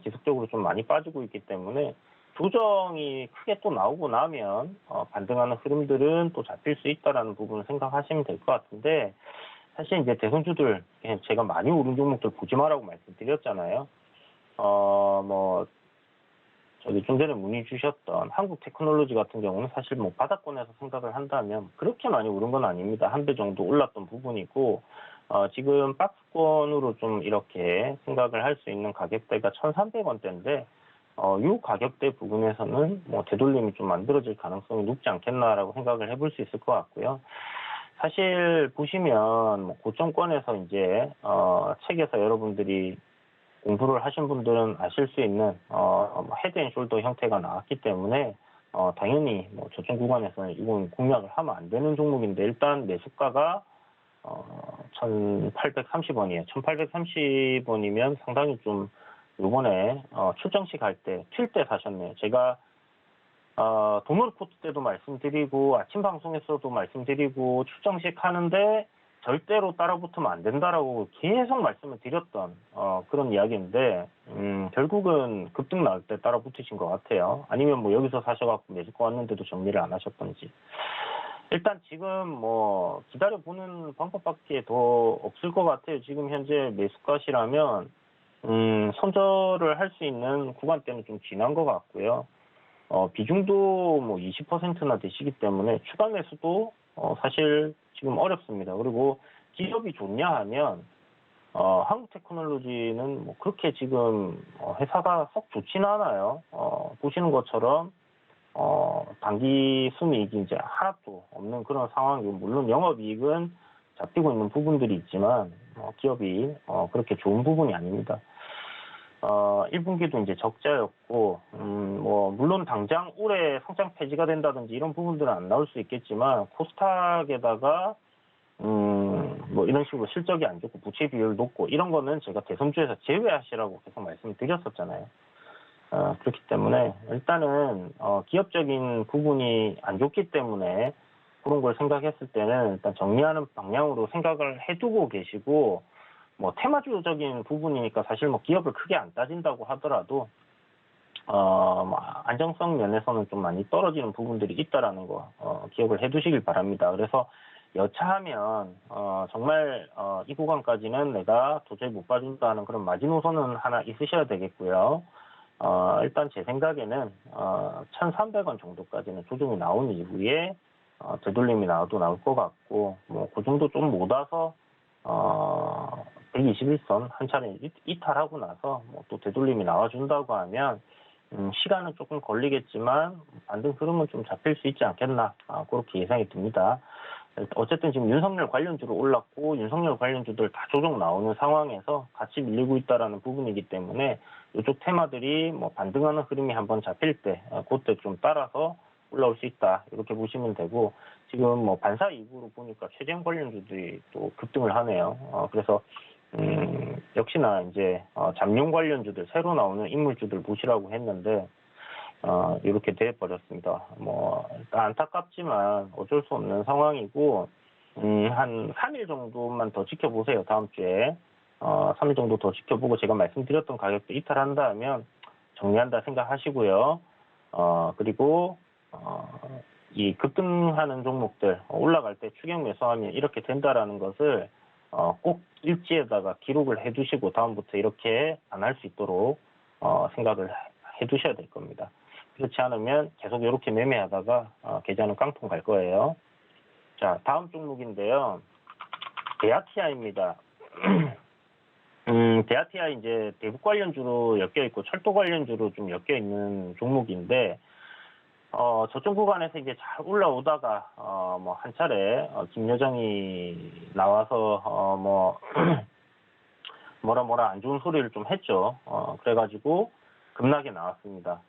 지속적으로 좀 많이 빠지고 있기 때문에 조정이 크게 또 나오고 나면 반등하는 흐름들은 또 잡힐 수 있다라는 부분을 생각하시면 될 것 같은데 사실 이제 대선주들 제가 많이 오른 종목들 보지 마라고 말씀드렸잖아요. 뭐 저기 좀 전에 문의 주셨던 한국테크놀로지 같은 경우는 사실 뭐 바닥권에서 생각을 한다면 그렇게 많이 오른 건 아닙니다. 한 배 정도 올랐던 부분이고 지금 박스권으로 좀 이렇게 생각을 할 수 있는 가격대가 1,300원대인데 이 가격대 부분에서는 뭐 되돌림이 좀 만들어질 가능성이 높지 않겠나라고 생각을 해볼 수 있을 것 같고요. 사실 보시면 뭐 고점권에서 이제 책에서 여러분들이 공부를 하신 분들은 아실 수 있는 헤드앤숄더 형태가 나왔기 때문에 당연히 뭐 저점 구간에서는 이건 공략을 하면 안 되는 종목인데 일단 매수가가 1,830원이에요. 1,830원이면 상당히 좀 이번에 출정식 할 때, 튈 때 사셨네요. 제가 도널코트 때도 말씀드리고 아침 방송에서도 말씀드리고 출정식 하는데 절대로 따라붙으면 안 된다라고 계속 말씀을 드렸던 그런 이야기인데 결국은 급등 나올 때 따라붙으신 것 같아요. 아니면 뭐 여기서 사셔갖고 매수가 왔는데도 정리를 안 하셨던지. 일단 지금 뭐 기다려보는 방법밖에 더 없을 것 같아요. 지금 현재 매수가시라면 손절을 할 수 있는 구간대는 좀 지난 것 같고요. 비중도 뭐 20%나 되시기 때문에 추가 매수도 사실 지금 어렵습니다. 그리고 기업이 좋냐 하면 한국테크놀로지는 뭐 그렇게 지금 회사가 썩 좋지는 않아요. 보시는 것처럼 단기 순이익이 이제 하나도 없는 그런 상황이고 물론 영업이익은 잡히고 있는 부분들이 있지만 기업이 그렇게 좋은 부분이 아닙니다. 1분기도 이제 적자였고, 뭐, 물론 당장 올해 성장 폐지가 된다든지 이런 부분들은 안 나올 수 있겠지만, 코스닥에다가, 뭐, 이런 식으로 실적이 안 좋고, 부채 비율 높고, 이런 거는 제가 대선주에서 제외하시라고 계속 말씀을 드렸었잖아요. 그렇기 때문에, 일단은, 기업적인 부분이 안 좋기 때문에, 그런 걸 생각했을 때는 일단 정리하는 방향으로 생각을 해두고 계시고, 뭐 테마주적인 부분이니까 사실 뭐 기업을 크게 안 따진다고 하더라도 뭐 안정성 면에서는 좀 많이 떨어지는 부분들이 있다라는 거 기억을 해두시길 바랍니다. 그래서 여차하면 정말 이 구간까지는 내가 도저히 못 봐준다 하는 그런 마지노선은 하나 있으셔야 되겠고요. 일단 제 생각에는 1,300원 정도까지는 조정이 나온 이후에 되돌림이 나와도 나올 것 같고 뭐 그 정도 좀 못 와서 121선 한 차례 이탈하고 나서 뭐 또 되돌림이 나와준다고 하면 시간은 조금 걸리겠지만 반등 흐름은 좀 잡힐 수 있지 않겠나 그렇게 예상이 듭니다. 어쨌든 지금 윤석열 관련주로 올랐고 윤석열 관련주들 다 조정 나오는 상황에서 같이 밀리고 있다라는 부분이기 때문에 이쪽 테마들이 뭐 반등하는 흐름이 한번 잡힐 때 그때 좀 따라서 올라올 수 있다 이렇게 보시면 되고 지금 뭐 반사 이후로 보니까 최재형 관련주들이 또 급등을 하네요. 그래서 역시나 이제 잠룡 관련주들 새로 나오는 인물주들 보시라고 했는데 이렇게 돼버렸습니다. 뭐 일단 안타깝지만 어쩔 수 없는 상황이고 한 3일 정도만 더 지켜보세요. 다음 주에 3일 정도 더 지켜보고 제가 말씀드렸던 가격대 이탈한다면 정리한다 생각하시고요. 그리고 이 급등하는 종목들 올라갈 때 추격 매수하면 이렇게 된다라는 것을 꼭 일지에다가 기록을 해두시고 다음부터 이렇게 안 할 수 있도록 생각을 해두셔야 될 겁니다. 그렇지 않으면 계속 이렇게 매매하다가 계좌는 깡통 갈 거예요. 자, 다음 종목인데요. 대아티아입니다. 대아티아 이제 대북 관련주로 엮여 있고 철도 관련주로 좀 엮여 있는 종목인데 저쪽 구간에서 이제 잘 올라오다가 뭐 한 차례 김 여정이 나와서 뭐 뭐라 안 좋은 소리를 좀 했죠. 그래가지고 급락이 나왔습니다.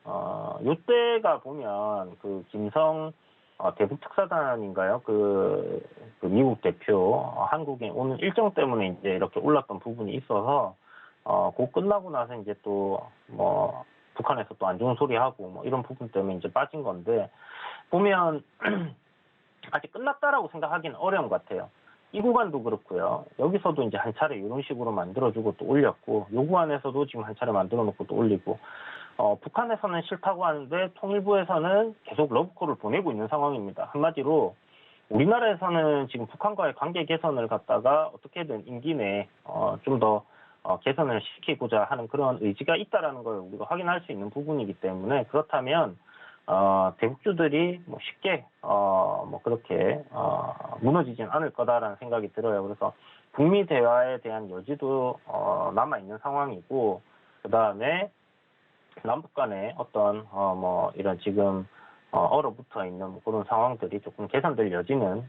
요때가 보면 그 김성 대북 특사단인가요? 그 미국 대표 한국에 오는 일정 때문에 이제 이렇게 올랐던 부분이 있어서 그 끝나고 나서 이제 또 뭐 북한에서 또 안 좋은 소리 하고 뭐 이런 부분 때문에 이제 빠진 건데 보면 아직 끝났다라고 생각하기는 어려운 것 같아요. 이 구간도 그렇고요. 여기서도 이제 한 차례 이런 식으로 만들어주고 또 올렸고, 요 구간에서도 지금 한 차례 만들어 놓고 또 올리고, 북한에서는 싫다고 하는데 통일부에서는 계속 러브콜을 보내고 있는 상황입니다. 한마디로 우리나라에서는 지금 북한과의 관계 개선을 갖다가 어떻게든 임기 내에 좀 더 개선을 시키고자 하는 그런 의지가 있다라는 걸 우리가 확인할 수 있는 부분이기 때문에 그렇다면 대북주들이 뭐 쉽게 뭐 그렇게 무너지진 않을 거다라는 생각이 들어요. 그래서 북미 대화에 대한 여지도 남아 있는 상황이고, 그 다음에 남북 간의 어떤 뭐 이런 지금 얼어붙어 있는 뭐 그런 상황들이 조금 개선될 여지는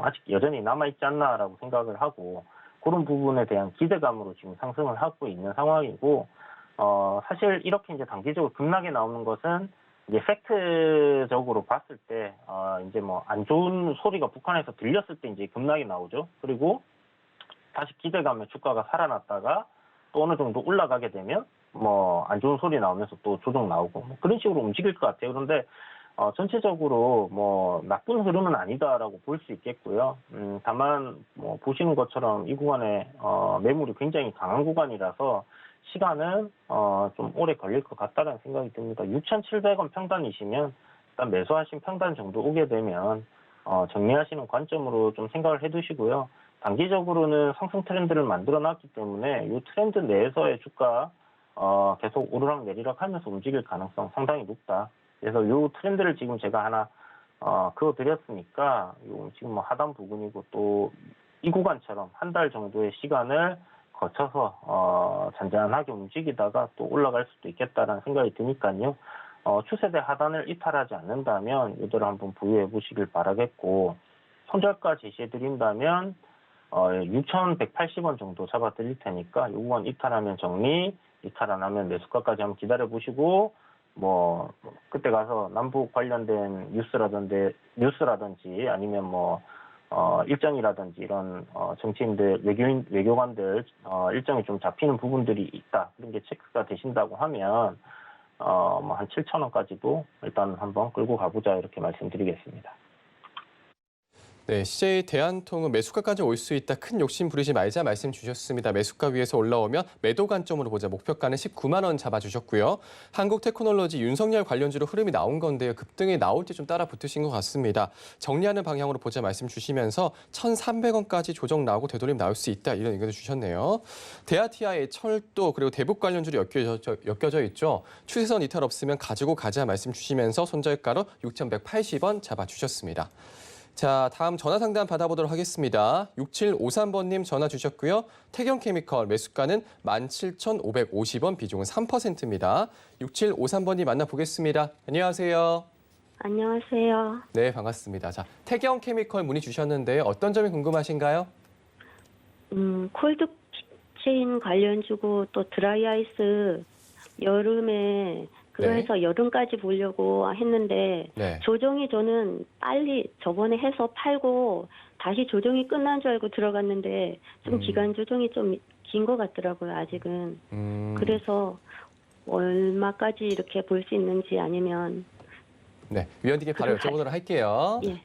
아직 여전히 남아 있지 않나라고 생각을 하고, 그런 부분에 대한 기대감으로 지금 상승을 하고 있는 상황이고, 사실 이렇게 이제 단기적으로 급락이 나오는 것은 이제 팩트적으로 봤을 때 이제 뭐 안 좋은 소리가 북한에서 들렸을 때 이제 급락이 나오죠. 그리고 다시 기대감에 주가가 살아났다가 또 어느 정도 올라가게 되면 뭐 안 좋은 소리 나오면서 또 조정 나오고 뭐 그런 식으로 움직일 것 같아요. 그런데 전체적으로 뭐 나쁜 흐름은 아니다라고 볼 수 있겠고요. 다만 뭐 보시는 것처럼 이 구간에 매물이 굉장히 강한 구간이라서 시간은 좀 오래 걸릴 것 같다는 생각이 듭니다. 6,700원 평단이시면 일단 매수하신 평단 정도 오게 되면 정리하시는 관점으로 좀 생각을 해두시고요. 단기적으로는 상승 트렌드를 만들어놨기 때문에 이 트렌드 내에서의 주가 계속 오르락 내리락 하면서 움직일 가능성 상당히 높다. 그래서 이 트렌드를 지금 제가 하나 그어드렸으니까 지금 뭐 하단 부분이고 또 이 구간처럼 한 달 정도의 시간을 거쳐서 잔잔하게 움직이다가 또 올라갈 수도 있겠다라는 생각이 드니까요. 추세대 하단을 이탈하지 않는다면 이들을 한번 보유해 보시길 바라겠고, 손절가 제시해 드린다면 6,180원 정도 잡아 드릴 테니까 이 구간 이탈하면 정리, 이탈 안 하면 매수가까지 한번 기다려 보시고, 뭐 그때 가서 남북 관련된 뉴스라든지 아니면 뭐 일정이라든지 이런 정치인들, 외교관들 일정이 좀 잡히는 부분들이 있다. 그런 게 체크가 되신다고 하면 뭐 한 7,000원까지도 일단 한번 끌고 가보자 이렇게 말씀드리겠습니다. 네, CJ 대한통운 매수가까지 올 수 있다. 큰 욕심 부리지 말자 말씀 주셨습니다. 매수가 위에서 올라오면 매도 관점으로 보자. 목표가는 19만 원 잡아주셨고요. 한국테크놀로지 윤석열 관련주로 흐름이 나온 건데요. 급등이 나올 때 좀 따라 붙으신 것 같습니다. 정리하는 방향으로 보자 말씀 주시면서 1,300원까지 조정 나오고 되돌림 나올 수 있다. 이런 의견도 주셨네요. 대아티아의 철도 그리고 대북 관련주로 엮여져 있죠. 추세선 이탈 없으면 가지고 가자 말씀 주시면서 손절가로 6,180원 잡아주셨습니다. 자, 다음 전화 상담 받아보도록 하겠습니다. 6753번님 전화 주셨고요. 태경케미컬 매수가는 17,550원, 비중은 3%입니다. 6753번님 만나보겠습니다. 안녕하세요. 안녕하세요. 네, 반갑습니다. 자, 태경 케미컬 문의 주셨는데요. 어떤 점이 궁금하신가요? 콜드 체인 관련주고 또 드라이 아이스 여름에 그거 네. 해서 여름까지 보려고 했는데 네. 조정이 저는 빨리 저번에 해서 팔고 다시 조정이 끝난 줄 알고 들어갔는데 좀 기간 조정이 좀 긴 것 같더라고요, 아직은. 그래서 얼마까지 이렇게 볼 수 있는지 아니면 네, 위원님께 바로 그럼 여쭤보도록 할게요. 예.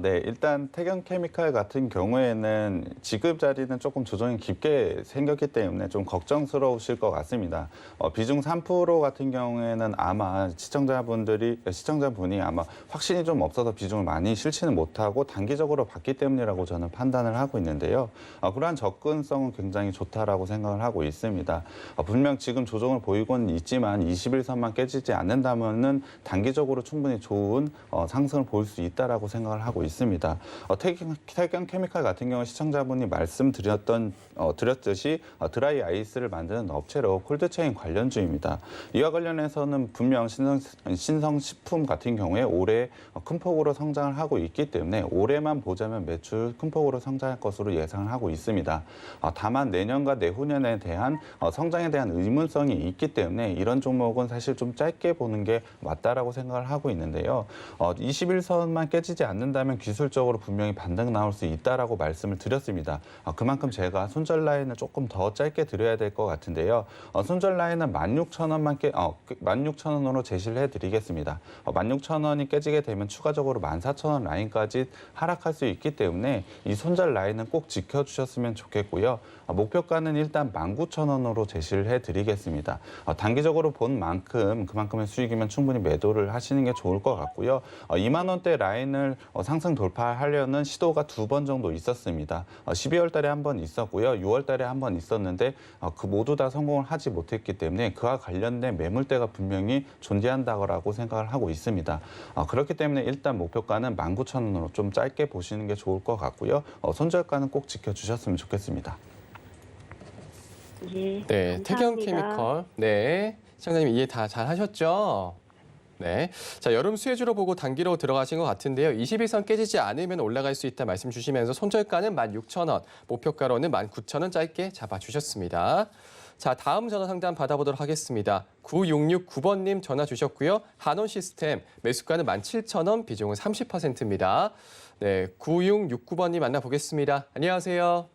네, 일단 태경 케미칼 같은 경우에는 지급 자리는 조금 조정이 깊게 생겼기 때문에 좀 걱정스러우실 것 같습니다. 비중 3% 같은 경우에는 아마 시청자분이 아마 확신이 좀 없어서 비중을 많이 실지는 못하고 단기적으로 봤기 때문이라고 저는 판단을 하고 있는데요. 그러한 접근성은 굉장히 좋다라고 생각을 하고 있습니다. 분명 지금 조정을 보이고는 있지만 21선만 깨지지 않는다면은 단기적으로 충분히 좋은 상승을 볼 수 있다라고 생각을 하고 있습니다. 태경 케미칼 같은 경우 시청자분이 드렸듯이 드라이 아이스를 만드는 업체로 콜드체인 관련주입니다. 이와 관련해서는 분명 신성식품 같은 경우에 올해 큰 폭으로 성장을 하고 있기 때문에 올해만 보자면 매출 큰 폭으로 성장할 것으로 예상을 하고 있습니다. 다만 내년과 내후년에 대한 성장에 대한 의문성이 있기 때문에 이런 종목은 사실 좀 짧게 보는 게 맞다라고 생각을 하고 있는데요. 21선만 깨지지 않는다면 기술적으로 분명히 반등 나올 수 있다라고 말씀을 드렸습니다. 그만큼 제가 손절 라인을 조금 더 짧게 드려야 될 것 같은데요. 손절 라인은 16,000원으로 제시를 해드리겠습니다. 16,000원이 깨지게 되면 추가적으로 14,000원 라인까지 하락할 수 있기 때문에 이 손절 라인은 꼭 지켜주셨으면 좋겠고요. 목표가는 일단 19,000원으로 제시를 해드리겠습니다. 단기적으로 본 만큼 그만큼의 수익이면 충분히 매도를 하시는 게 좋을 것 같고요. 2만 원대 라인을 상승 돌파하려는 시도가 2번 정도 있었습니다. 12월 달에 한 번 있었고요. 6월 달에 한 번 있었는데 그 모두 다 성공을 하지 못했기 때문에 그와 관련된 매물대가 분명히 존재한다고 생각을 하고 있습니다. 그렇기 때문에 일단 목표가는 19,000원으로 좀 짧게 보시는 게 좋을 것 같고요. 손절가는 꼭 지켜주셨으면 좋겠습니다. 예. 네, 태경 감사합니다. 케미컬. 네, 시청자님 이해 다 잘 하셨죠? 네. 자, 여름 수혜주로 보고 단기로 들어가신 것 같은데요. 21선 깨지지 않으면 올라갈 수 있다 말씀 주시면서 손절가는 16,000원, 목표가로는 19,000원 짧게 잡아주셨습니다. 자, 다음 전화 상담 받아보도록 하겠습니다. 9669번님 전화 주셨고요. 한온 시스템 매수가는 17,000원, 비중은 30%입니다. 네, 9669번님 만나보겠습니다. 안녕하세요.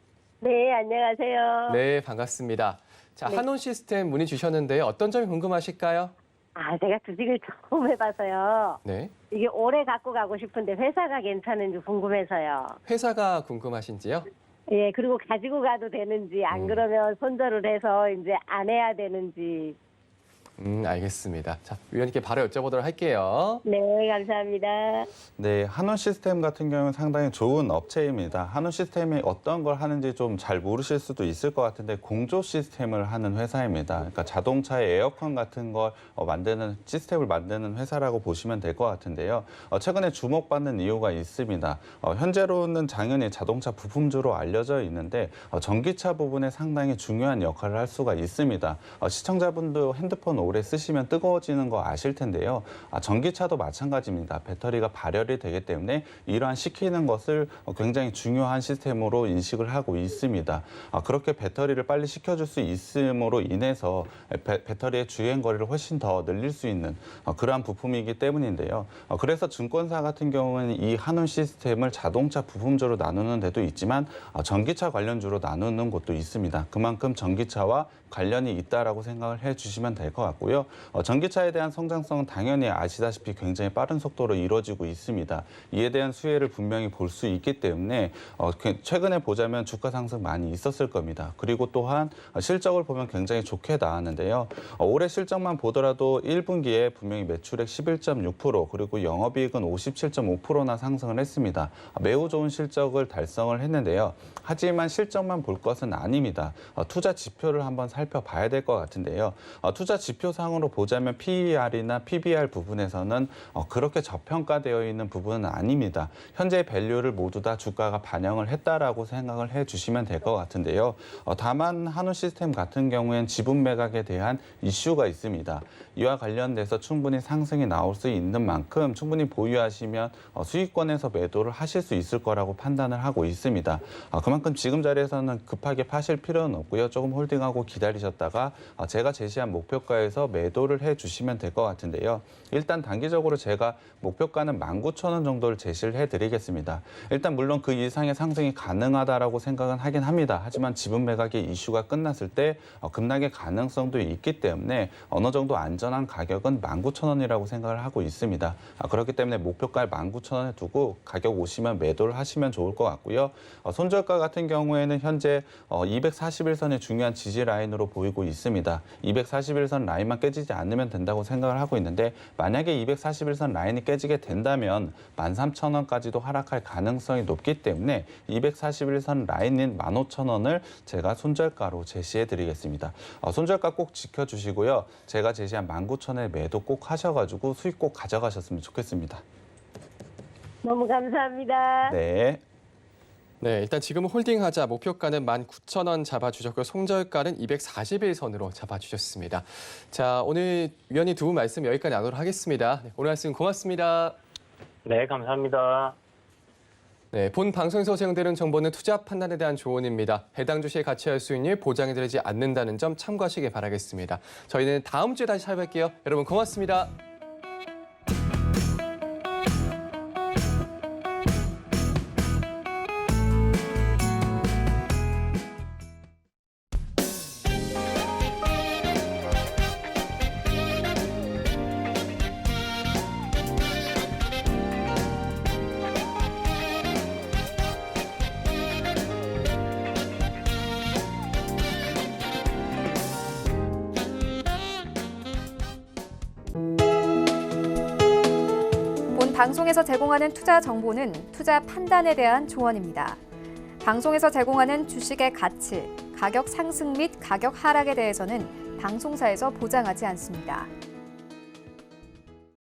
네, 안녕하세요. 네, 반갑습니다. 자, 네. 한온 시스템 문의 주셨는데요. 어떤 점이 궁금하실까요? 제가 주식을 처음 해봐서요. 네. 이게 오래 갖고 가고 싶은데 회사가 괜찮은지 궁금해서요. 회사가 궁금하신지요? 예, 그리고 가지고 가도 되는지, 안 그러면 손절을 해서 이제 안 해야 되는지. 알겠습니다. 자, 위원님께 바로 여쭤보도록 할게요. 네, 감사합니다. 네, 한온 시스템 같은 경우는 상당히 좋은 업체입니다. 한온 시스템이 어떤 걸 하는지 좀 잘 모르실 수도 있을 것 같은데 공조 시스템을 하는 회사입니다. 그러니까 자동차의 에어컨 같은 걸 만드는 시스템을 만드는 회사라고 보시면 될 것 같은데요. 최근에 주목받는 이유가 있습니다. 현재로는 당연히 자동차 부품주로 알려져 있는데 전기차 부분에 상당히 중요한 역할을 할 수가 있습니다. 시청자분도 핸드폰 오래 쓰시면 뜨거워지는 거 아실 텐데요. 전기차도 마찬가지입니다. 배터리가 발열이 되기 때문에 이러한 식히는 것을 굉장히 중요한 시스템으로 인식을 하고 있습니다. 그렇게 배터리를 빨리 식혀줄 수 있음으로 인해서 배터리의 주행 거리를 훨씬 더 늘릴 수 있는 그러한 부품이기 때문인데요. 그래서 증권사 같은 경우는 이 한온 시스템을 자동차 부품주로 나누는 데도 있지만 전기차 관련주로 나누는 곳도 있습니다. 그만큼 전기차와 관련이 있다라고 생각을 해주시면 될 것 같고요. 전기차에 대한 성장성은 당연히 아시다시피 굉장히 빠른 속도로 이루어지고 있습니다. 이에 대한 수혜를 분명히 볼 수 있기 때문에 최근에 보자면 주가 상승 많이 있었을 겁니다. 그리고 또한 실적을 보면 굉장히 좋게 나왔는데요. 올해 실적만 보더라도 1분기에 분명히 매출액 11.6% 그리고 영업이익은 57.5%나 상승을 했습니다. 매우 좋은 실적을 달성을 했는데요. 하지만 실적만 볼 것은 아닙니다. 투자 지표를 한번 살펴봐야 될 것 같은데요. 투자 지표 지표상으로 보자면 PER이나 PBR 부분에서는 그렇게 저평가되어 있는 부분은 아닙니다. 현재 밸류를 모두 다 주가가 반영을 했다라고 생각을 해주시면 될 것 같은데요. 다만 한우시스템 같은 경우엔 지분 매각에 대한 이슈가 있습니다. 이와 관련돼서 충분히 상승이 나올 수 있는 만큼 충분히 보유하시면 수익권에서 매도를 하실 수 있을 거라고 판단을 하고 있습니다. 그만큼 지금 자리에서는 급하게 파실 필요는 없고요. 조금 홀딩하고 기다리셨다가 제가 제시한 목표가에서 매도를 해주시면 될 것 같은데요. 일단 단기적으로 제가 목표가는 19,000원 정도를 제시를 해드리겠습니다. 일단 물론 그 이상의 상승이 가능하다라고 생각은 하긴 합니다. 하지만 지분 매각의 이슈가 끝났을 때 급락의 가능성도 있기 때문에 어느 정도 안전한 가격은 19,000원이라고 생각을 하고 있습니다. 그렇기 때문에 목표가를 19,000원에 두고 가격 오시면 매도를 하시면 좋을 것 같고요. 손절가 같은 경우에는 현재 241선이 중요한 지지 라인으로 보이고 있습니다. 241선 라인만 깨지지 않으면 된다고 생각을 하고 있는데 만약에 241선 라인이 깨지게 된다면 13,000원까지도 하락할 가능성이 높기 때문에 241선 라인인 15,000원을 제가 손절가로 제시해 드리겠습니다. 손절가 꼭 지켜주시고요. 제가 제시한 19,000원에 매도 꼭 하셔가지고 수익 꼭 가져가셨으면 좋겠습니다. 너무 감사합니다. 네. 네, 일단 지금은 홀딩하자 목표가는 19,000원 잡아주셨고 손절가는 241선으로 잡아주셨습니다. 자, 오늘 위원님 두 분 말씀 여기까지 나누도록 하겠습니다. 네, 오늘 말씀 고맙습니다. 네, 감사합니다. 네, 본 방송에서 제공되는 정보는 투자 판단에 대한 조언입니다. 해당 주식의 가치와 수익률 보장해드리지 않는다는 점 참고하시기 바라겠습니다. 저희는 다음 주에 다시 찾아뵐게요. 여러분 고맙습니다. 본 방송에서 제공하는 투자 정보는 투자 판단에 대한 조언입니다. 방송에서 제공하는 주식의 가치, 가격 상승 및 가격 하락에 대해서는 방송사에서 보장하지 않습니다.